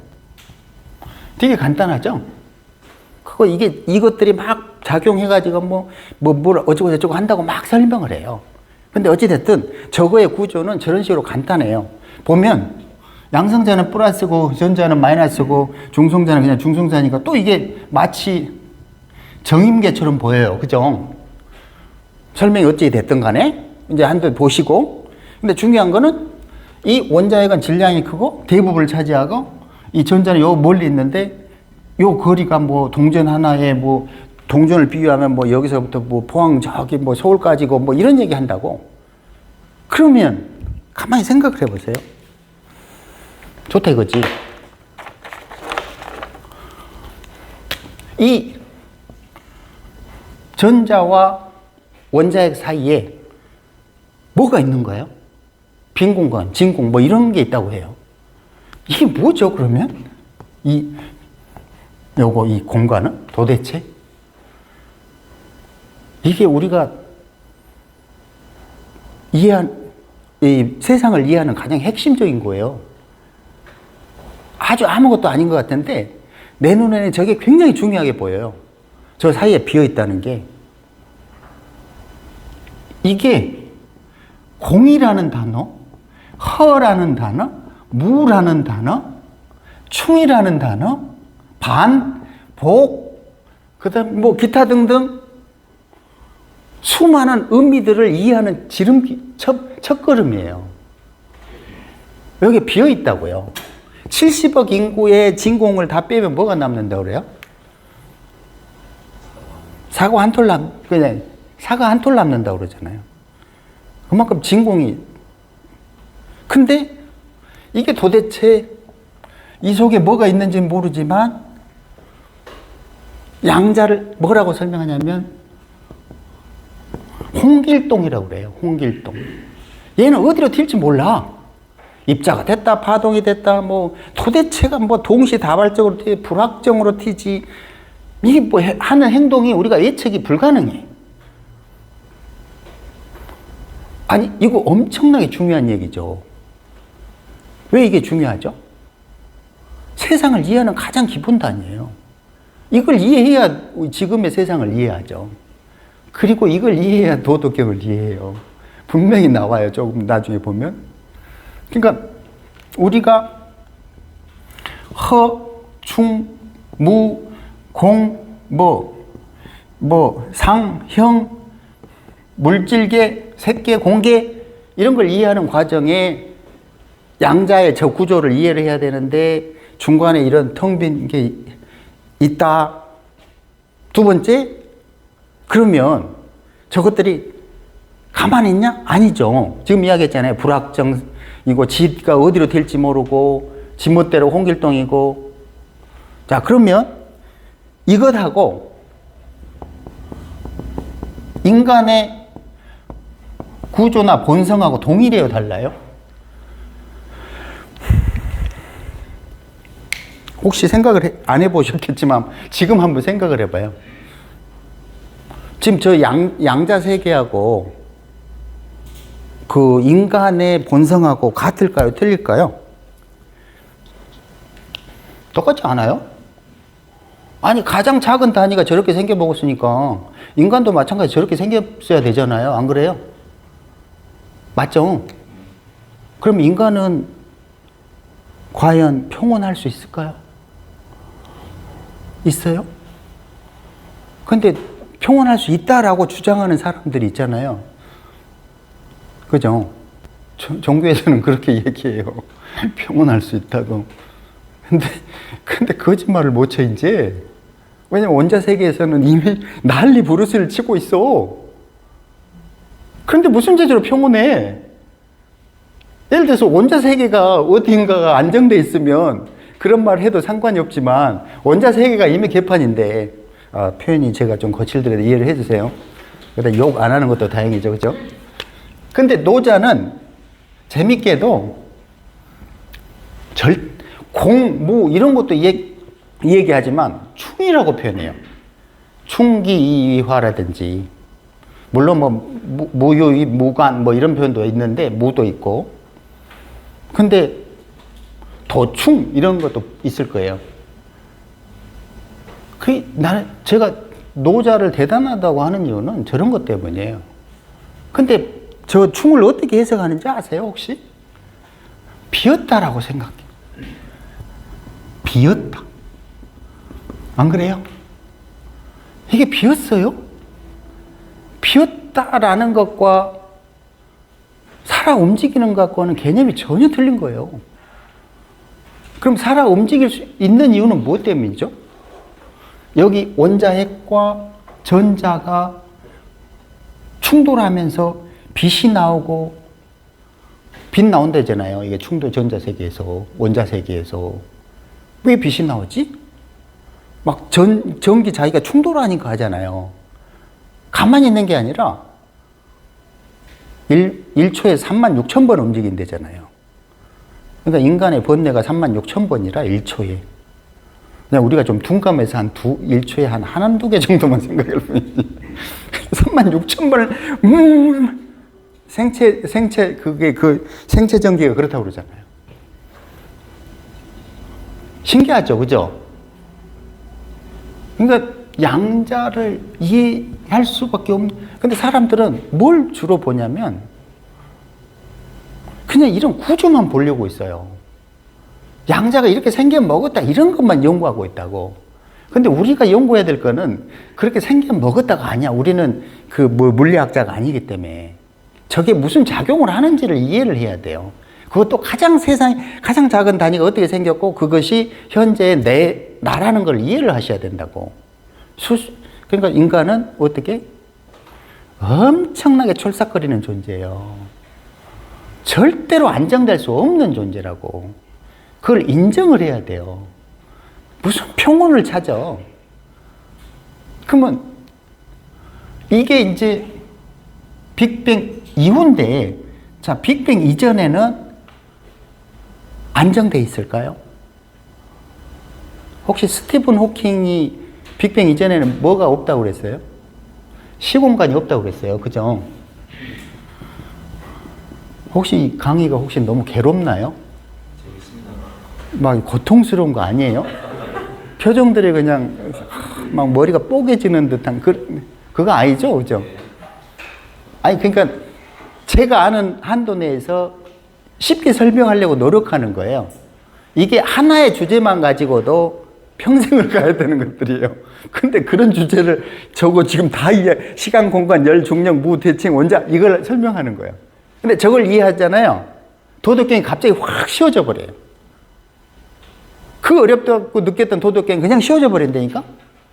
되게 간단하죠? 이것들이 막 작용해가지고 뭘 어쩌고저쩌고 한다고 막 설명을 해요. 근데 어찌됐든 저거의 구조는 저런 식으로 간단해요. 보면 양성자는 플러스고 전자는 마이너스고 중성자는 그냥 중성자니까 또 이게 마치 정임계처럼 보여요. 그죠? 설명이 어찌 됐든 간에 이제 한번 보시고, 근데 중요한 거는 이 원자핵은 질량이 크고 대부분을 차지하고 이 전자는 요 멀리 있는데 요 거리가 뭐 동전 하나에 뭐 동전을 비유하면 뭐 여기서부터 뭐 포항 저기 뭐 서울까지고 뭐 이런 얘기 한다고. 그러면 가만히 생각을 해보세요. 좋다 이거지. 이 전자와 원자핵 사이에 뭐가 있는 거예요? 빈 공간, 진공 뭐 이런 게 있다고 해요. 이게 뭐죠, 그러면? 이 공간은 도대체? 이게 우리가 이 세상을 이해하는 가장 핵심적인 거예요. 아주 아무것도 아닌 것 같은데 내 눈에는 저게 굉장히 중요하게 보여요. 저 사이에 비어 있다는 게. 이게 공이라는 단어, 허라는 단어, 무라는 단어, 충이라는 단어, 반, 복, 그다음 뭐 기타 등등 수많은 의미들을 이해하는 첫걸음이에요. 여기 비어 있다고요. 70억 인구의 진공을 다 빼면 뭐가 남는다고 그래요? 사과 한 톨 남는다고 그러잖아요. 그만큼 진공이. 근데 이게 도대체 이 속에 뭐가 있는지 모르지만 양자를 뭐라고 설명하냐면 홍길동이라고 그래요. 홍길동. 얘는 어디로 튈지 몰라. 입자가 됐다, 파동이 됐다, 뭐 도대체가 뭐 동시다발적으로 튀지, 불확정으로 튀지. 이게 뭐 하는 행동이 우리가 예측이 불가능해. 아니, 이거 엄청나게 중요한 얘기죠. 왜 이게 중요하죠? 세상을 이해하는 가장 기본 단위예요. 이걸 이해해야 지금의 세상을 이해하죠. 그리고 이걸 이해해야 도덕경을 이해해요. 분명히 나와요. 조금 나중에 보면. 그러니까 우리가 허, 충, 무, 공, 상, 형, 물질계, 색계, 공계 이런 걸 이해하는 과정에 양자의 저 구조를 이해를 해야 되는데 중간에 이런 텅 빈 게 있다. 두 번째, 그러면 저것들이 가만히 있냐? 아니죠. 지금 이야기했잖아요. 불확정, 이거 지가 어디로 튈지 모르고 지멋대로 홍길동이고. 자, 그러면 이것하고 인간의 구조나 본성하고 동일해요, 달라요? 혹시 생각을 안 해보셨겠지만 지금 한번 생각을 해봐요. 지금 저 양자 세계하고 그 인간의 본성하고 같을까요? 틀릴까요? 똑같지 않아요? 아니, 가장 작은 단위가 저렇게 생겨먹었으니까 인간도 마찬가지 저렇게 생겼어야 되잖아요. 안 그래요? 맞죠? 그럼 인간은 과연 평온할 수 있을까요? 있어요? 근데 평온할 수 있다라고 주장하는 사람들이 있잖아요. 그죠? 종교에서는 그렇게 얘기해요. 평온할 수 있다고. 근데 거짓말을 못 쳐, 이제. 왜냐면 원자 세계에서는 이미 난리 부르스를 치고 있어. 그런데 무슨 죄로 평온해? 예를 들어서 원자 세계가 어딘가가 안정돼 있으면 그런 말 해도 상관이 없지만 원자 세계가 이미 개판인데, 표현이 제가 좀 거칠더라도 이해를 해주세요. 그러다 욕 안 하는 것도 다행이죠, 그죠? 근데 노자는 재밌게도 무 이런 것도 얘기하지만 충이라고 표현해요. 충기이화라든지, 물론 뭐 무유이, 무관 뭐 이런 표현도 있는데 무도 있고, 근데 도충 이런 것도 있을 거예요. 제가 노자를 대단하다고 하는 이유는 저런 것 때문이에요. 근데 저 충을 어떻게 해석하는지 아세요, 혹시? 비었다라고 생각해요. 비었다. 안 그래요? 이게 비었어요? 비었다라는 것과 살아 움직이는 것과는 개념이 전혀 틀린 거예요. 그럼 살아 움직일 수 있는 이유는 무엇 때문이죠? 여기 원자핵과 전자가 충돌하면서 빛이 나오고, 빛 나온다잖아요. 이게 충돌 전자 세계에서, 원자 세계에서. 왜 빛이 나오지? 막 전기 자기가 충돌하니까 하잖아요. 가만히 있는 게 아니라 1초에 36,000번 움직인대잖아요. 그러니까 인간의 번뇌가 36,000번이라 1초에. 그냥 우리가 좀 둔감해서 1초에 한두 개 정도만 생각해 보면 36,000번을, 생체 전기가 그렇다고 그러잖아요. 신기하죠, 그죠? 그러니까 양자를 이해할 수밖에 없는, 근데 사람들은 뭘 주로 보냐면 그냥 이런 구조만 보려고 있어요. 양자가 이렇게 생겨 먹었다 이런 것만 연구하고 있다고. 근데 우리가 연구해야 될 거는 그렇게 생겨 먹었다가 아니야. 우리는 물리학자가 아니기 때문에 저게 무슨 작용을 하는지를 이해를 해야 돼요. 그것도 가장 작은 단위가 어떻게 생겼고 그것이 현재 나라는 걸 이해를 하셔야 된다고. 그러니까 인간은 어떻게? 엄청나게 촐싹거리는 존재예요. 절대로 안정될 수 없는 존재라고. 그걸 인정을 해야 돼요. 무슨 평온을 찾아. 그러면 이게 이제 빅뱅 이후인데, 자, 빅뱅 이전에는 안정돼 있을까요? 혹시 스티븐 호킹이 빅뱅 이전에는 뭐가 없다고 그랬어요? 시공간이 없다고 그랬어요. 그죠? 혹시 강의가 혹시 너무 괴롭나요? 막 고통스러운 거 아니에요? 표정들이 그냥 막 머리가 뽀개지는 듯한 그거 아니죠? 그죠? 아니, 그러니까 제가 아는 한도 내에서 쉽게 설명하려고 노력하는 거예요. 이게 하나의 주제만 가지고도 평생을 가야 되는 것들이에요. 근데 그런 주제를 저거 지금 다 시간, 공간, 열, 중력, 무, 대칭, 원자 이걸 설명하는 거예요. 근데 저걸 이해하잖아요. 도덕경이 갑자기 확 쉬워져 버려요. 그 어렵다고 느꼈던 도덕경이 그냥 쉬워져 버린다니까?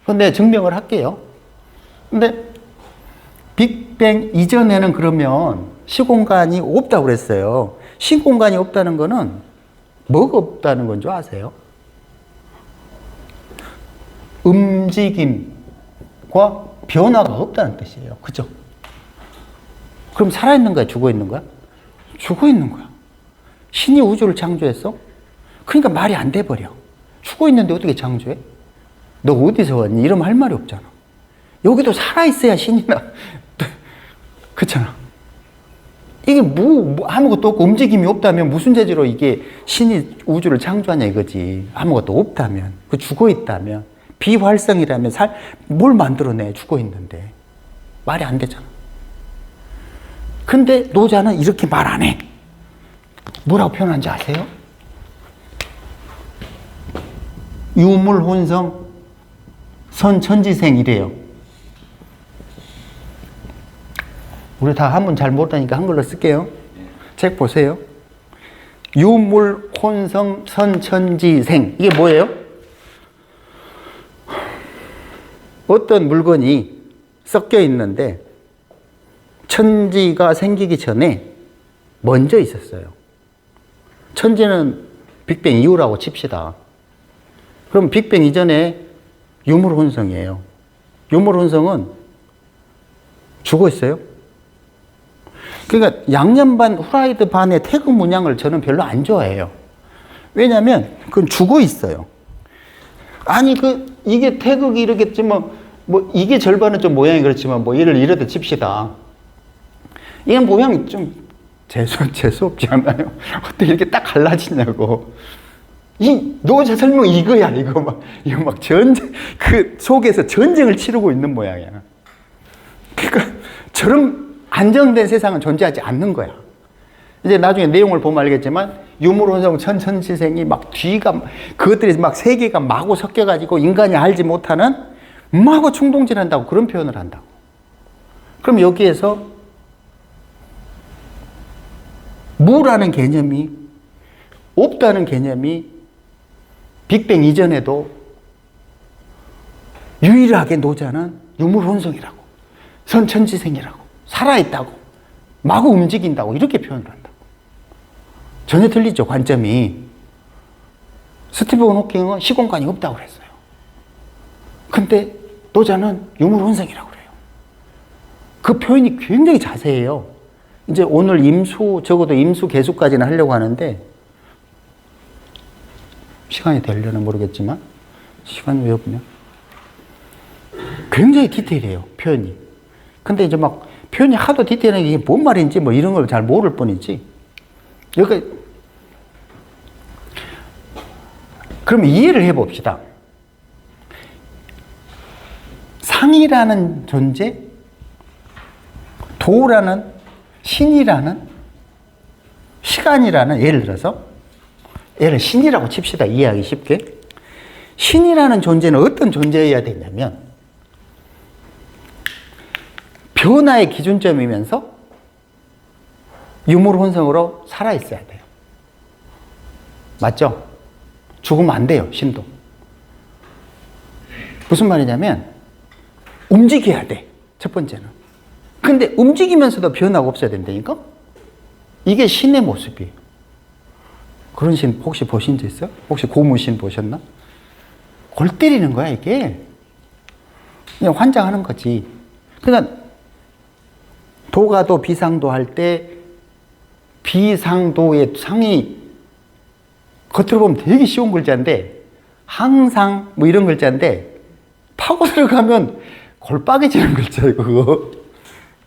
근데 증명을 할게요. 근데 빅뱅 이전에는 그러면 시공간이 없다고 그랬어요. 신공간이 없다는 거는 뭐가 없다는 건 줄 아세요? 움직임과 변화가 없다는 뜻이에요. 그죠? 그럼 살아있는 거야? 죽어있는 거야? 죽어있는 거야. 신이 우주를 창조했어? 그러니까 말이 안 돼버려. 죽어있는데 어떻게 창조해? 너 어디서 왔니? 이러면 할 말이 없잖아. 여기도 살아있어야 신이나. 그렇잖아. 이게 아무것도 없고 움직임이 없다면 무슨 재주로 이게 신이 우주를 창조하냐 이거지. 아무것도 없다면. 그 죽어있다면. 비활성이라면 뭘 만들어내? 죽어있는데. 말이 안 되잖아. 근데 노자는 이렇게 말 안 해. 뭐라고 표현하는지 아세요? 유물혼성 선천지생 이래요. 우리 다 한문 잘 모르니까 한글로 쓸게요. 책 보세요. 유물혼성 선천지생 이게 뭐예요? 어떤 물건이 섞여 있는데 천지가 생기기 전에 먼저 있었어요. 천지는 빅뱅 이후라고 칩시다. 그럼 빅뱅 이전에 유물혼성이에요. 유물혼성은 죽어 있어요. 그러니까 양념반 후라이드 반의 태극 문양을 저는 별로 안 좋아해요. 왜냐면 그건 죽어 있어요. 아니 이게 태극이 이렇겠지만 뭐 이게 절반은 좀 모양이 그렇지만 뭐 얘를 이렇게 칩시다. 이건 모양이 좀 재수없지 않아요? 어떻게 이렇게 딱 갈라지냐고. 이 노자 설명 이거야. 이거 막 전쟁 그 속에서 전쟁을 치르고 있는 모양이야. 그러니까 저런 안정된 세상은 존재하지 않는 거야. 이제 나중에 내용을 보면 알겠지만 유물혼성 천천지생이 막 뒤가 그것들이 막 세계가 마구 섞여가지고 인간이 알지 못하는 마구 충동질한다고 그런 표현을 한다고. 그럼 여기에서 무라는 개념이 없다는 개념이 빅뱅 이전에도 유일하게 노자는 유물혼성이라고 선천지생이라고 살아있다고 마구 움직인다고 이렇게 표현을 한다고. 전혀 틀리죠. 관점이. 스티븐 호킹은 시공간이 없다고 그랬어요. 근데 노자는 유물혼성이라고 그래요. 그 표현이 굉장히 자세해요. 이제 오늘 적어도 임수 개수까지는 하려고 하는데 시간이 되려나 모르겠지만 시간 외우면 굉장히 디테일해요. 표현이. 근데 이제 막 표현이 하도 디테일한 게 이게 뭔 말인지 뭐 이런 걸 잘 모를 뿐이지. 여기 그럼 이해를 해봅시다. 상이라는 존재, 도라는 신이라는 시간이라는 예를 들어서 얘를 신이라고 칩시다. 이해하기 쉽게. 신이라는 존재는 어떤 존재여야 되냐면 변화의 기준점이면서 유물혼성으로 살아있어야 돼요. 맞죠? 죽으면 안 돼요. 신도. 무슨 말이냐면 움직여야 돼. 첫 번째는. 근데 움직이면서도 변화가 없어야 된다니까? 이게 신의 모습이에요. 그런 신 혹시 보신 적 있어요? 혹시 고무신 보셨나? 골 때리는 거야, 이게. 그냥 환장하는 거지. 그러니까 도가도 비상도 할 때 비상도의 상이 겉으로 보면 되게 쉬운 글자인데 항상 뭐 이런 글자인데 파고 들어가면 골빠개지는 글자예요, 그거.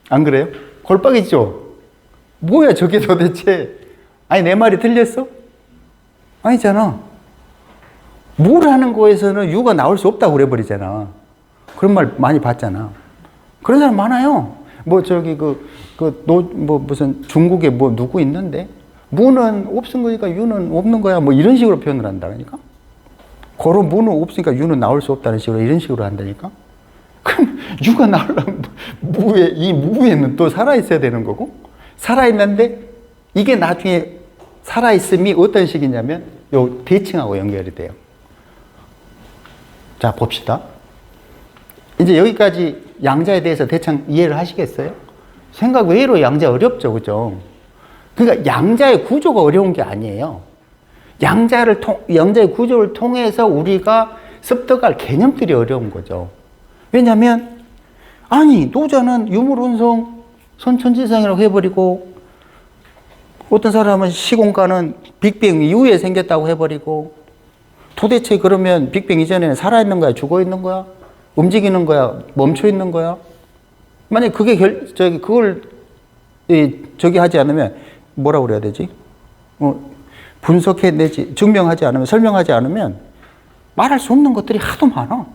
안 그래요? 골빠개지죠? 뭐야, 저게 도대체. 아니, 내 말이 틀렸어? 아니잖아. 뭘 하는 거에서는 유가 나올 수 없다고 그래버리잖아. 그런 말 많이 봤잖아. 그런 사람 많아요. 뭐, 무슨 중국에 뭐 누구 있는데, 무는 없은 거니까 유는 없는 거야. 뭐 이런 식으로 표현을 한다니까? 그런 무는 없으니까 유는 나올 수 없다는 식으로 이런 식으로 한다니까? 그럼 유가 나오려면 이 무에는 또 살아있어야 되는 거고, 살아있는데 이게 나중에 살아있음이 어떤 식이냐면 요 대칭하고 연결이 돼요. 자, 봅시다. 이제 여기까지 양자에 대해서 대충 이해를 하시겠어요? 생각 외로 양자 어렵죠, 그죠? 그러니까 양자의 구조가 어려운 게 아니에요. 양자의 구조를 통해서 우리가 습득할 개념들이 어려운 거죠. 왜냐하면 아니 노자는 유물운송 선천지성이라고 해버리고 어떤 사람은 시공간은 빅뱅 이후에 생겼다고 해버리고 도대체 그러면 빅뱅 이전에는 살아있는 거야? 죽어있는 거야? 움직이는 거야? 멈춰있는 거야? 만약 그게 그걸 하지 않으면 뭐라고 그래야 되지? 분석해내지 증명하지 않으면 설명하지 않으면 말할 수 없는 것들이 하도 많아.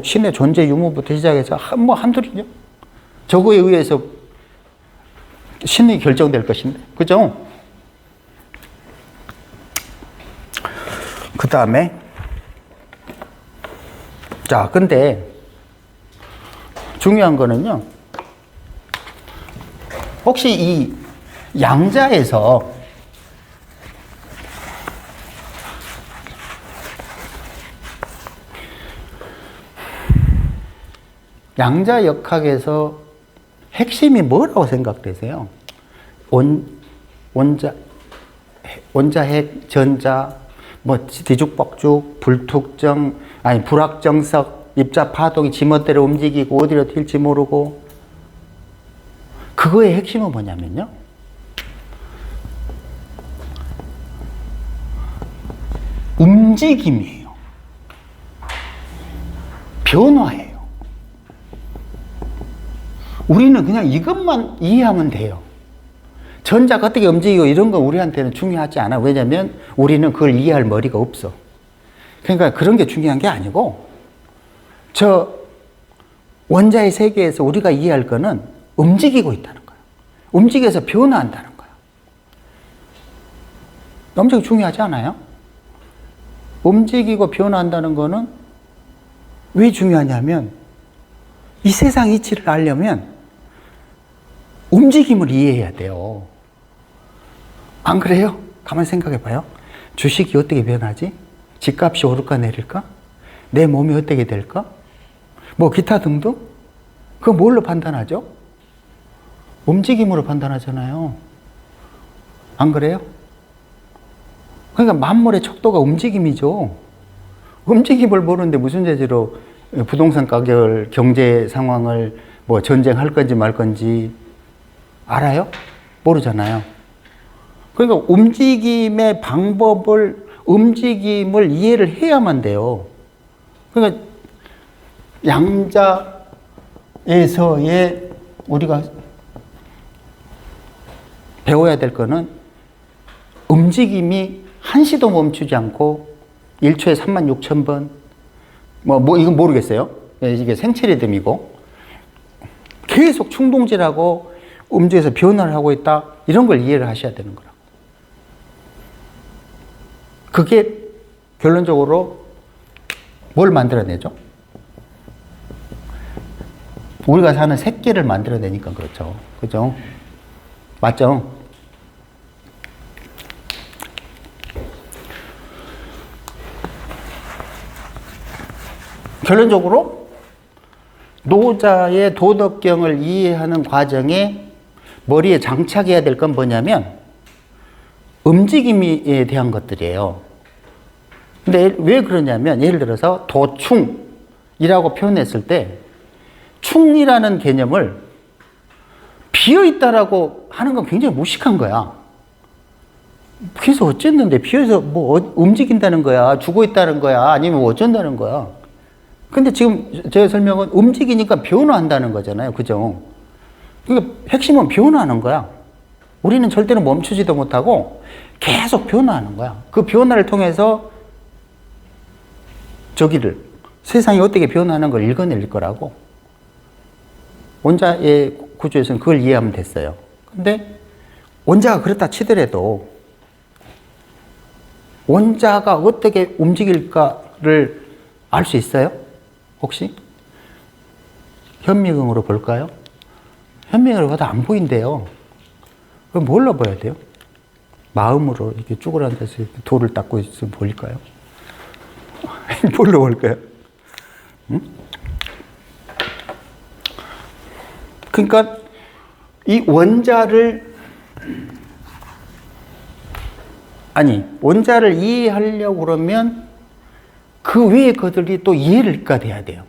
신의 존재 유무부터 시작해서 한둘이죠. 저거에 의해서 신이 결정될 것인데, 그죠? 그 다음에 자, 근데 중요한 거는요. 혹시 이 양자에서 양자역학에서 핵심이 뭐라고 생각되세요? 원자핵, 전자, 뒤죽박죽, 불확정성, 입자파동이 지멋대로 움직이고 어디로 튈지 모르고. 그거의 핵심은 뭐냐면요. 움직임이에요. 변화예요. 우리는 그냥 이것만 이해하면 돼요. 전자가 어떻게 움직이고 이런 건 우리한테는 중요하지 않아. 왜냐면 우리는 그걸 이해할 머리가 없어. 그러니까 그런 게 중요한 게 아니고, 저 원자의 세계에서 우리가 이해할 거는 움직이고 있다는 거야. 움직여서 변화한다는 거야. 엄청 중요하지 않아요? 움직이고 변화한다는 거는 왜 중요하냐면 이 세상 이치를 알려면 움직임을 이해해야 돼요. 안 그래요? 가만히 생각해 봐요. 주식이 어떻게 변하지? 집값이 오를까 내릴까? 내 몸이 어떻게 될까? 기타 등등? 그거 뭘로 판단하죠? 움직임으로 판단하잖아요. 안 그래요? 그러니까 만물의 척도가 움직임이죠. 움직임을 모르는데 무슨 재지로 부동산 가격을, 경제 상황을, 전쟁할 건지 말 건지 알아요? 모르잖아요. 그러니까 움직임의 방법을, 움직임을 이해를 해야만 돼요. 그러니까 양자에서의 우리가 배워야 될 거는 움직임이 한시도 멈추지 않고 1초에 36,000번, 이건 모르겠어요. 이게 생체 리듬이고 계속 충동질하고 움직여서 변화를 하고 있다. 이런 걸 이해를 하셔야 되는 거라고. 그게 결론적으로 뭘 만들어내죠? 우리가 사는 새끼를 만들어내니까 그렇죠. 그죠? 맞죠? 결론적으로 노자의 도덕경을 이해하는 과정에 머리에 장착해야 될 건 뭐냐면 움직임에 대한 것들이에요. 근데 왜 그러냐면 예를 들어서 도충이라고 표현했을 때 충이라는 개념을 비어있다라고 하는 건 굉장히 무식한 거야. 그래서 어쨌는데 비어서 움직인다는 거야, 죽어있다는 거야, 아니면 어쩐다는 거야. 근데 지금 제가 설명은 움직이니까 변화한다는 거잖아요. 그죠? 그러니까 핵심은 변화하는 거야. 우리는 절대로 멈추지도 못하고 계속 변화하는 거야. 그 변화를 통해서 세상이 어떻게 변화하는 걸 읽어낼 거라고. 원자의 구조에서는 그걸 이해하면 됐어요. 근데 원자가 그렇다 치더라도 원자가 어떻게 움직일까를 알 수 있어요? 혹시? 현미경으로 볼까요? 현미경으로 봐도 안 보인대요. 그럼 뭘로 봐야 돼요? 마음으로 이렇게 쭈그러앉아서 돌을 닦고 있으면 보일까요? 뭘로 볼까요? 응? 그러니까 이 원자를 아니, 원자를 이해하려고 그러면 그 외의 것들이 또 이해가 돼야 돼요.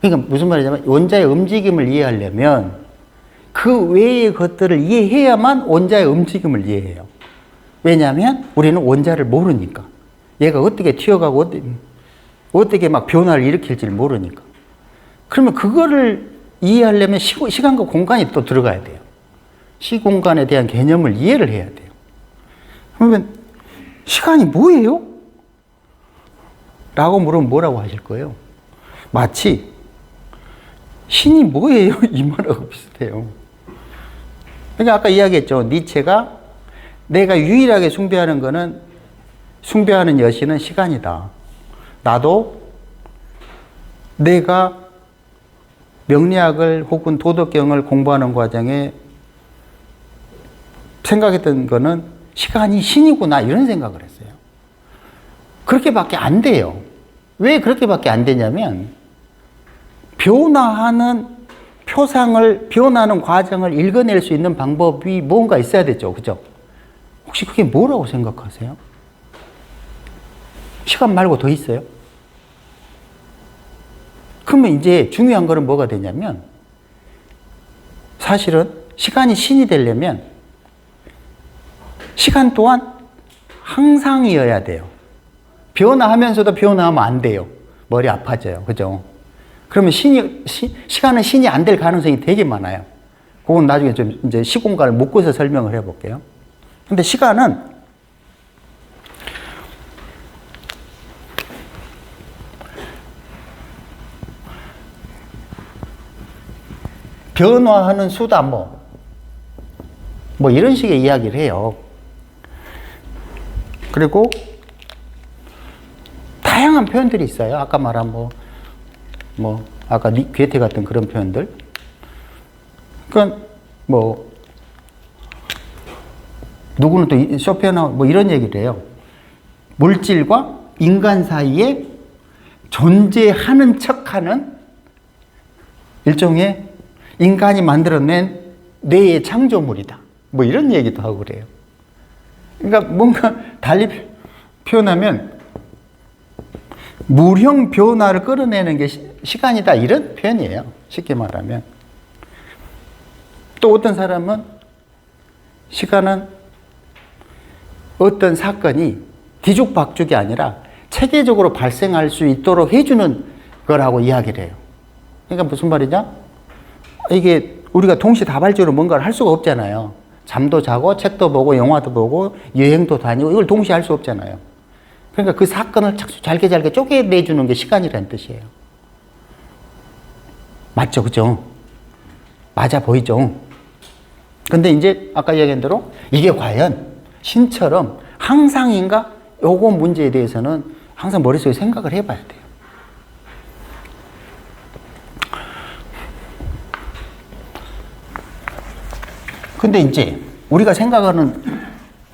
그러니까 무슨 말이냐면 원자의 움직임을 이해하려면 그 외의 것들을 이해해야만 원자의 움직임을 이해해요. 왜냐하면 우리는 원자를 모르니까. 얘가 어떻게 튀어가고 어떻게 막 변화를 일으킬지를 모르니까. 그러면 그거를 이해하려면 시간과 공간이 또 들어가야 돼요. 시공간에 대한 개념을 이해를 해야 돼요. 그러면 시간이 뭐예요? 라고 물으면 뭐라고 하실 거예요? 마치 신이 뭐예요? 이 말하고 비슷해요. 그러니까 아까 이야기했죠. 니체가 내가 유일하게 숭배하는 여신은 시간이다. 나도 내가 명리학을 혹은 도덕경을 공부하는 과정에 생각했던 거는 시간이 신이구나 이런 생각을 했어요. 그렇게밖에 안 돼요. 왜 그렇게밖에 안 되냐면 변화하는 과정을 읽어낼 수 있는 방법이 뭔가 있어야 되죠. 그죠? 혹시 그게 뭐라고 생각하세요? 시간 말고 더 있어요? 그러면 이제 중요한 거는 뭐가 되냐면 사실은 시간이 신이 되려면 시간 또한 항상이어야 돼요. 변화하면서도 변화하면 안 돼요. 머리 아파져요. 그죠? 그러면 시간은 신이 안 될 가능성이 되게 많아요. 그건 나중에 좀 이제 시공간을 묶어서 설명을 해 볼게요. 근데 시간은 변화하는 수다 뭐 이런 식의 이야기를 해요. 그리고 다양한 표현들이 있어요. 아까 말한 아까 괴테 같은 그런 표현들. 그러니까 누구는 또 쇼펜하우 이런 얘기를 해요. 물질과 인간 사이에 존재하는 척하는 일종의 인간이 만들어낸 뇌의 창조물이다. 이런 얘기도 하고 그래요. 그러니까 뭔가 달리 표현하면 무형 변화를 끌어내는 게 시간이다. 이런 표현이에요. 쉽게 말하면. 또 어떤 사람은 시간은 어떤 사건이 뒤죽박죽이 아니라 체계적으로 발생할 수 있도록 해주는 거라고 이야기를 해요. 그러니까 무슨 말이냐? 이게 우리가 동시다발적으로 뭔가를 할 수가 없잖아요. 잠도 자고 책도 보고 영화도 보고 여행도 다니고 이걸 동시에 할 수 없잖아요. 그러니까 그 사건을 잘게 쪼개내주는 게 시간이라는 뜻이에요. 맞죠? 그죠? 맞아 보이죠? 근데 이제 아까 이야기한 대로 이게 과연 신처럼 항상인가? 요거 문제에 대해서는 항상 머릿속에 생각을 해봐야 돼요. 근데 이제 우리가 생각하는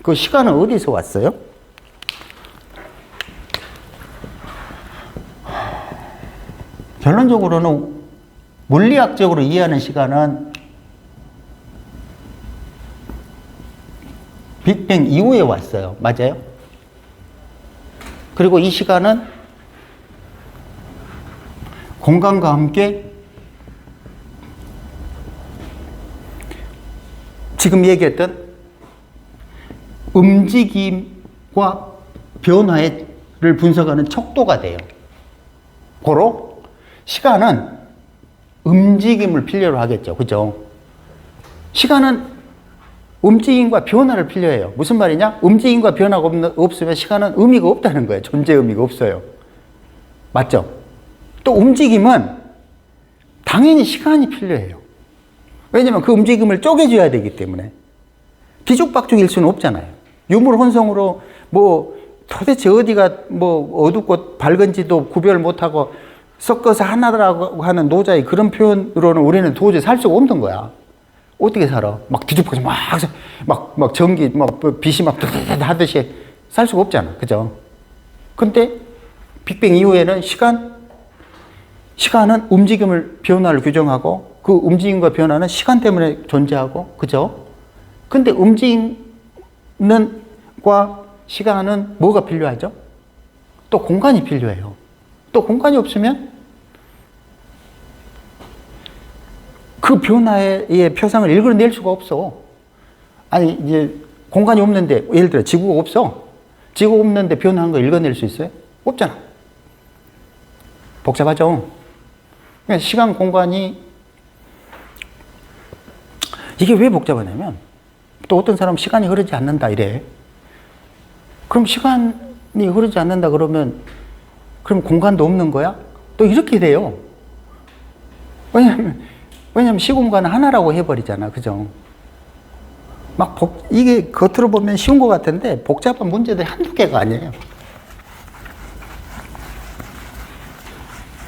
그 시간은 어디서 왔어요? 결론적으로는 물리학적으로 이해하는 시간은 빅뱅 이후에 왔어요. 맞아요? 그리고 이 시간은 공간과 함께 지금 얘기했던 움직임과 변화를 분석하는 척도가 돼요. 고로 시간은 움직임을 필요로 하겠죠. 그죠? 시간은 움직임과 변화를 필요해요. 무슨 말이냐? 움직임과 변화가 없으면 시간은 의미가 없다는 거예요. 존재 의미가 없어요. 맞죠? 또 움직임은 당연히 시간이 필요해요. 왜냐면 그 움직임을 쪼개줘야 되기 때문에. 뒤죽박죽일 수는 없잖아요. 유물혼성으로 도대체 어디가 어둡고 밝은지도 구별 못하고 섞어서 하나라고 하는 노자의 그런 표현으로는 우리는 도저히 살 수가 없는 거야. 어떻게 살아? 막 뒤죽박죽 막 전기 빛이 막 하듯이 살 수가 없잖아. 그죠? 근데 빅뱅 이후에는 시간은 움직임을 변화를 규정하고 그 움직임과 변화는 시간 때문에 존재하고, 그죠? 근데 움직이는 과 시간은 뭐가 필요하죠? 또 공간이 필요해요. 또 공간이 없으면 그 변화의 표상을 읽어낼 수가 없어. 아니, 이제 공간이 없는데, 예를 들어 지구가 없어. 지구가 없는데 변화한 거 읽어낼 수 있어요? 없잖아. 복잡하죠? 그러니까 시간, 공간이, 이게 왜 복잡하냐면, 또 어떤 사람은 시간이 흐르지 않는다, 이래. 그럼 시간이 흐르지 않는다 그러면, 그럼 공간도 없는 거야? 또 이렇게 돼요. 왜냐면 시공간은 하나라고 해버리잖아. 그죠? 이게 겉으로 보면 쉬운 것 같은데 복잡한 문제들이 한두 개가 아니에요.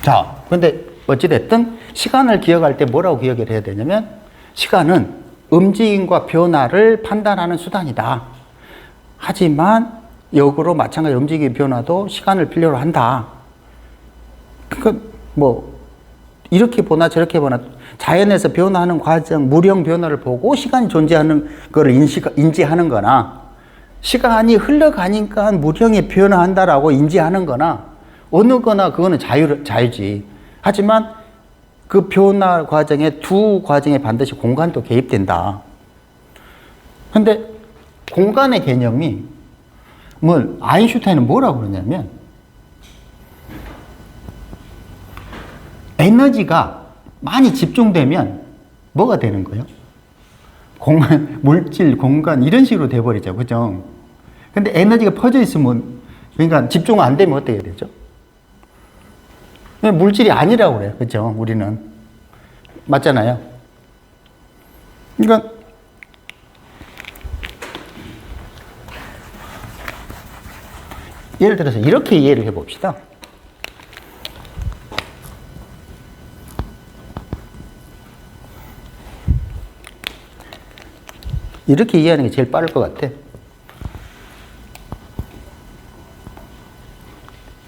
자, 근데 어찌됐든 시간을 기억할 때 뭐라고 기억을 해야 되냐면 시간은 움직임과 변화를 판단하는 수단이다. 하지만 역으로 마찬가지 움직임 변화도 시간을 필요로 한다. 그러니까 뭐 이렇게 보나 저렇게 보나 자연에서 변화하는 과정, 무령 변화를 보고 시간이 존재하는 것을 인지하는 거나 시간이 흘러가니까 무령이 변화한다라고 인지하는 거나 어느 거나 그거는 자유지. 하지만 그 변화 과정에 두 과정에 반드시 공간도 개입된다. 근데 공간의 개념이 아인슈타인은 뭐라고 그러냐면 에너지가 많이 집중되면 뭐가 되는 거예요? 공간, 물질, 공간 이런 식으로 돼버리죠. 그죠? 근데 에너지가 퍼져 있으면 그러니까 집중 안 되면 어떻게 되죠? 물질이 아니라고 그래요. 그죠? 우리는. 맞잖아요. 그러니까 예를 들어서 이렇게 이해를 해봅시다. 이렇게 이해하는 게 제일 빠를 것 같아.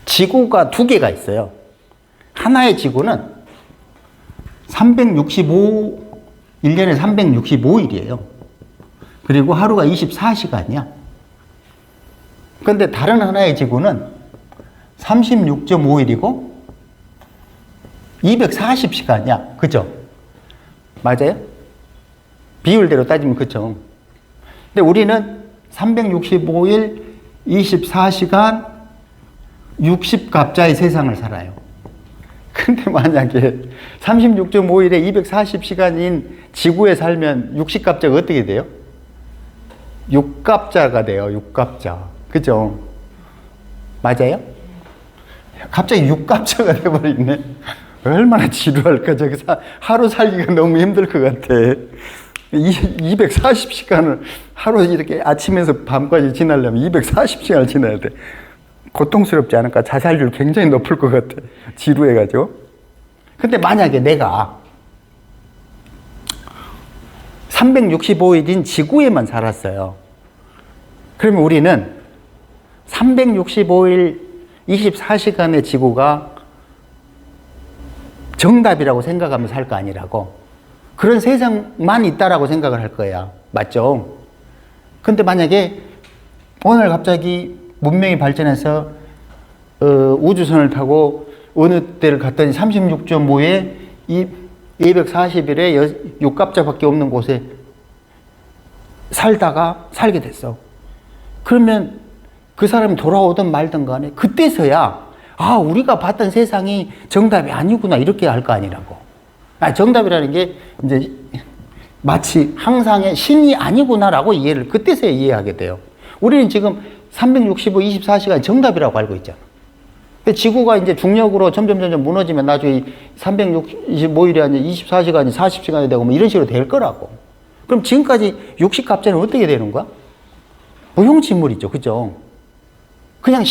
지구가 두 개가 있어요. 하나의 지구는 1년에 365일이에요. 그리고 하루가 24시간이야. 근데 다른 하나의 지구는 36.5일이고 240시간이야. 그죠? 맞아요? 비율대로 따지면 그죠? 근데 우리는 365일 24시간 60갑자의 세상을 살아요. 근데 만약에 36.5일에 240시간인 지구에 살면 60갑자가 어떻게 돼요? 6갑자가 돼요. 6갑자. 그죠? 맞아요? 갑자기 6갑자가 돼버리네. 얼마나 지루할까. 저기서 하루 살기가 너무 힘들 것 같아. 240시간을 하루 이렇게 아침에서 밤까지 지나려면 240시간을 지나야 돼. 고통스럽지 않을까? 자살률 굉장히 높을 것 같아. 지루해가지고. 근데 만약에 내가 365일인 지구에만 살았어요. 그러면 우리는 365일 24시간의 지구가 정답이라고 생각하면 살 거 아니라고. 그런 세상만 있다라고 생각을 할 거야. 맞죠? 근데 만약에 오늘 갑자기 문명이 발전해서 우주선을 타고 어느 때를 갔더니 36.5에 240일에 6갑자밖에 없는 곳에 살게 됐어. 그러면 그 사람이 돌아오든 말든 간에 그때서야 우리가 봤던 세상이 정답이 아니구나 이렇게 할 거 아니라고. 정답이라는 게 이제 마치 항상의 신이 아니구나라고 그때서야 이해하게 돼요. 우리는 지금 365, 24시간 정답이라고 알고 있잖아. 지구가 이제 중력으로 점점 무너지면 나중에 365일이 아니라 24시간이 40시간이 되고 뭐 이런 식으로 될 거라고. 그럼 지금까지 60갑자는 어떻게 되는 거야? 무용지물이죠. 그죠? 그냥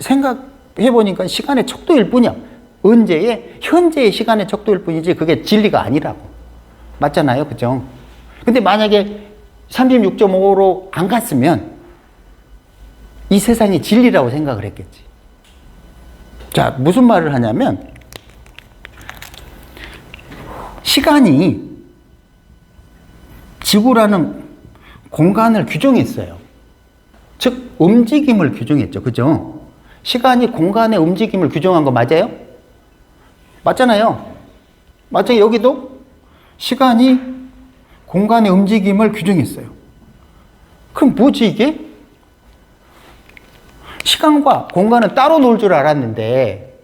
생각해보니까 시간의 척도일 뿐이야. 현재의 시간의 척도일 뿐이지 그게 진리가 아니라고. 맞잖아요. 그죠? 근데 만약에 36.5로 안 갔으면 이 세상이 진리라고 생각을 했겠지. 자, 무슨 말을 하냐면 지구라는 공간을 규정했어요. 즉, 움직임을 규정했죠. 그죠? 시간이 공간의 움직임을 규정한 거 맞아요? 맞잖아요. 맞아요. 여기도 시간이 공간의 움직임을 규정했어요. 그럼 뭐지 이게? 시간과 공간은 따로 놀 줄 알았는데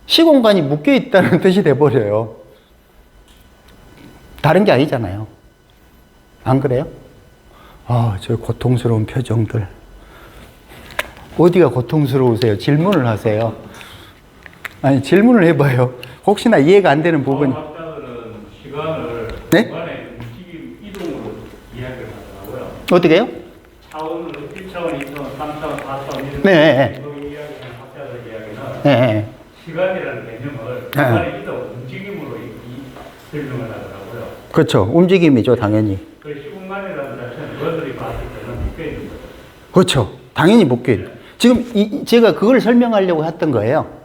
시공간이 묶여 있다는 뜻이 돼버려요. 다른 게 아니잖아요. 안 그래요? 아, 저 고통스러운 표정들. 어디가 고통스러우세요? 질문을 하세요. 아니, 질문을 해봐요. 혹시나 이해가 안 되는 부분이. 학자들은 시간을 네? 공간의 움직임, 이동으로 이야기를 하더라고요. 어떻게 해요? 차원을 1차원, 2차원, 3차원, 4차원 이런 네. 이야기하는 학자들 이야기는 네. 시간이라는 개념을 공간의 이동, 움직임으로 설명을 하더라고요. 그렇죠. 움직임이죠, 당연히. 그 시공간이라는 자체는 너희들이 봤을 때는 묶여 있는 거죠. 그렇죠. 당연히 묶여 있죠. 지금 제가 그걸 설명하려고 했던 거예요.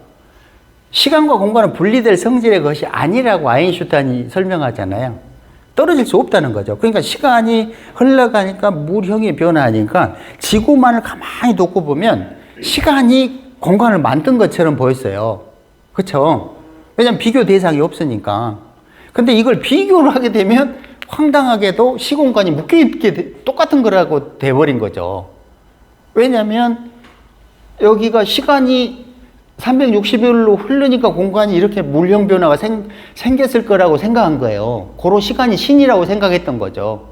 시간과 공간은 분리될 성질의 것이 아니라고 아인슈타인이 설명하잖아요. 떨어질 수 없다는 거죠. 그러니까 시간이 흘러가니까 물형이 변화하니까 지구만을 가만히 놓고 보면 시간이 공간을 만든 것처럼 보였어요. 그렇죠? 왜냐하면 비교 대상이 없으니까. 근데 이걸 비교를 하게 되면 황당하게도 시공간이 묶여있게 똑같은 거라고 돼버린 거죠. 왜냐하면 여기가 시간이 360일로 흐르니까 공간이 이렇게 물형 변화가 생겼을 거라고 생각한 거예요. 고로 시간이 신이라고 생각했던 거죠.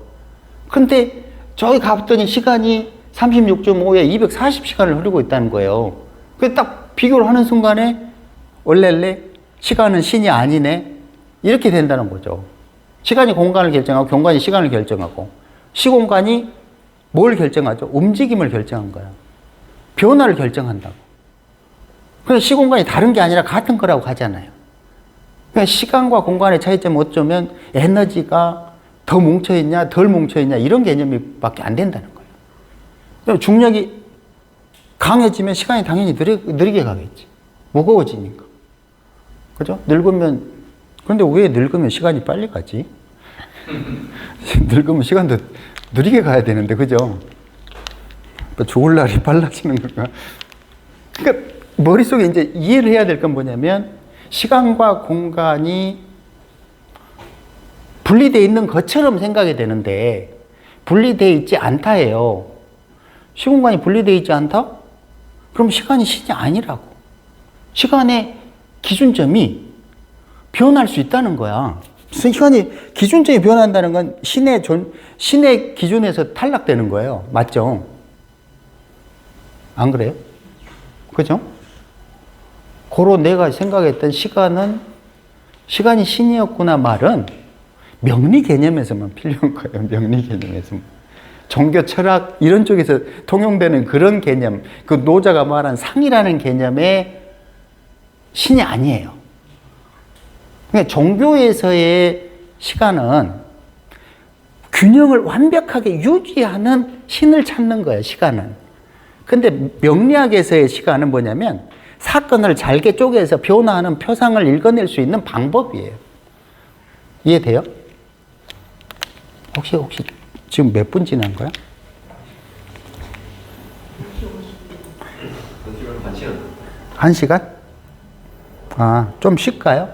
근데 저기 갔더니 시간이 36.5에 240시간을 흐르고 있다는 거예요. 그 딱 비교를 하는 순간에 원래 시간은 신이 아니네. 이렇게 된다는 거죠. 시간이 공간을 결정하고 공간이 시간을 결정하고 시공간이 뭘 결정하죠? 움직임을 결정한 거야. 변화를 결정한다고. 그래서 시공간이 다른 게 아니라 같은 거라고 하잖아요. 그러니까 시간과 공간의 차이점은 어쩌면 에너지가 더 뭉쳐있냐 덜 뭉쳐있냐 이런 개념이 밖에 안 된다는 거예요. 중력이 강해지면 시간이 당연히 느리게 가겠지. 무거워지니까. 그죠? 늙으면, 근데 왜 늙으면 시간이 빨리 가지? 늙으면 시간도 느리게 가야 되는데, 그죠? 죽을 날이 빨라지는 건가? 그러니까 머릿속에 이제 이해를 해야 될 건 뭐냐면 시간과 공간이 분리되어 있는 것처럼 생각이 되는데 분리되어 있지 않다예요. 시공간이 분리되어 있지 않다? 그럼 시간이 신이 아니라고. 시간의 기준점이 변할 수 있다는 거야. 시간이 기준점이 변한다는 건 신의 기준에서 탈락되는 거예요. 맞죠? 안 그래요? 그죠? 고로 내가 생각했던 시간이 신이었구나 말은 명리 개념에서만 필요한 거예요. 명리 개념에서만. 종교 철학 이런 쪽에서 통용되는 그런 개념, 그 노자가 말한 상이라는 개념의 신이 아니에요. 그러니까 종교에서의 시간은 균형을 완벽하게 유지하는 신을 찾는 거예요. 시간은. 근데 명리학에서의 시간은 뭐냐면 사건을 잘게 쪼개서 변화하는 표상을 읽어낼 수 있는 방법이에요. 이해돼요? 혹시 지금 몇 분 지난 거야? 1시간? 아, 좀 쉴까요?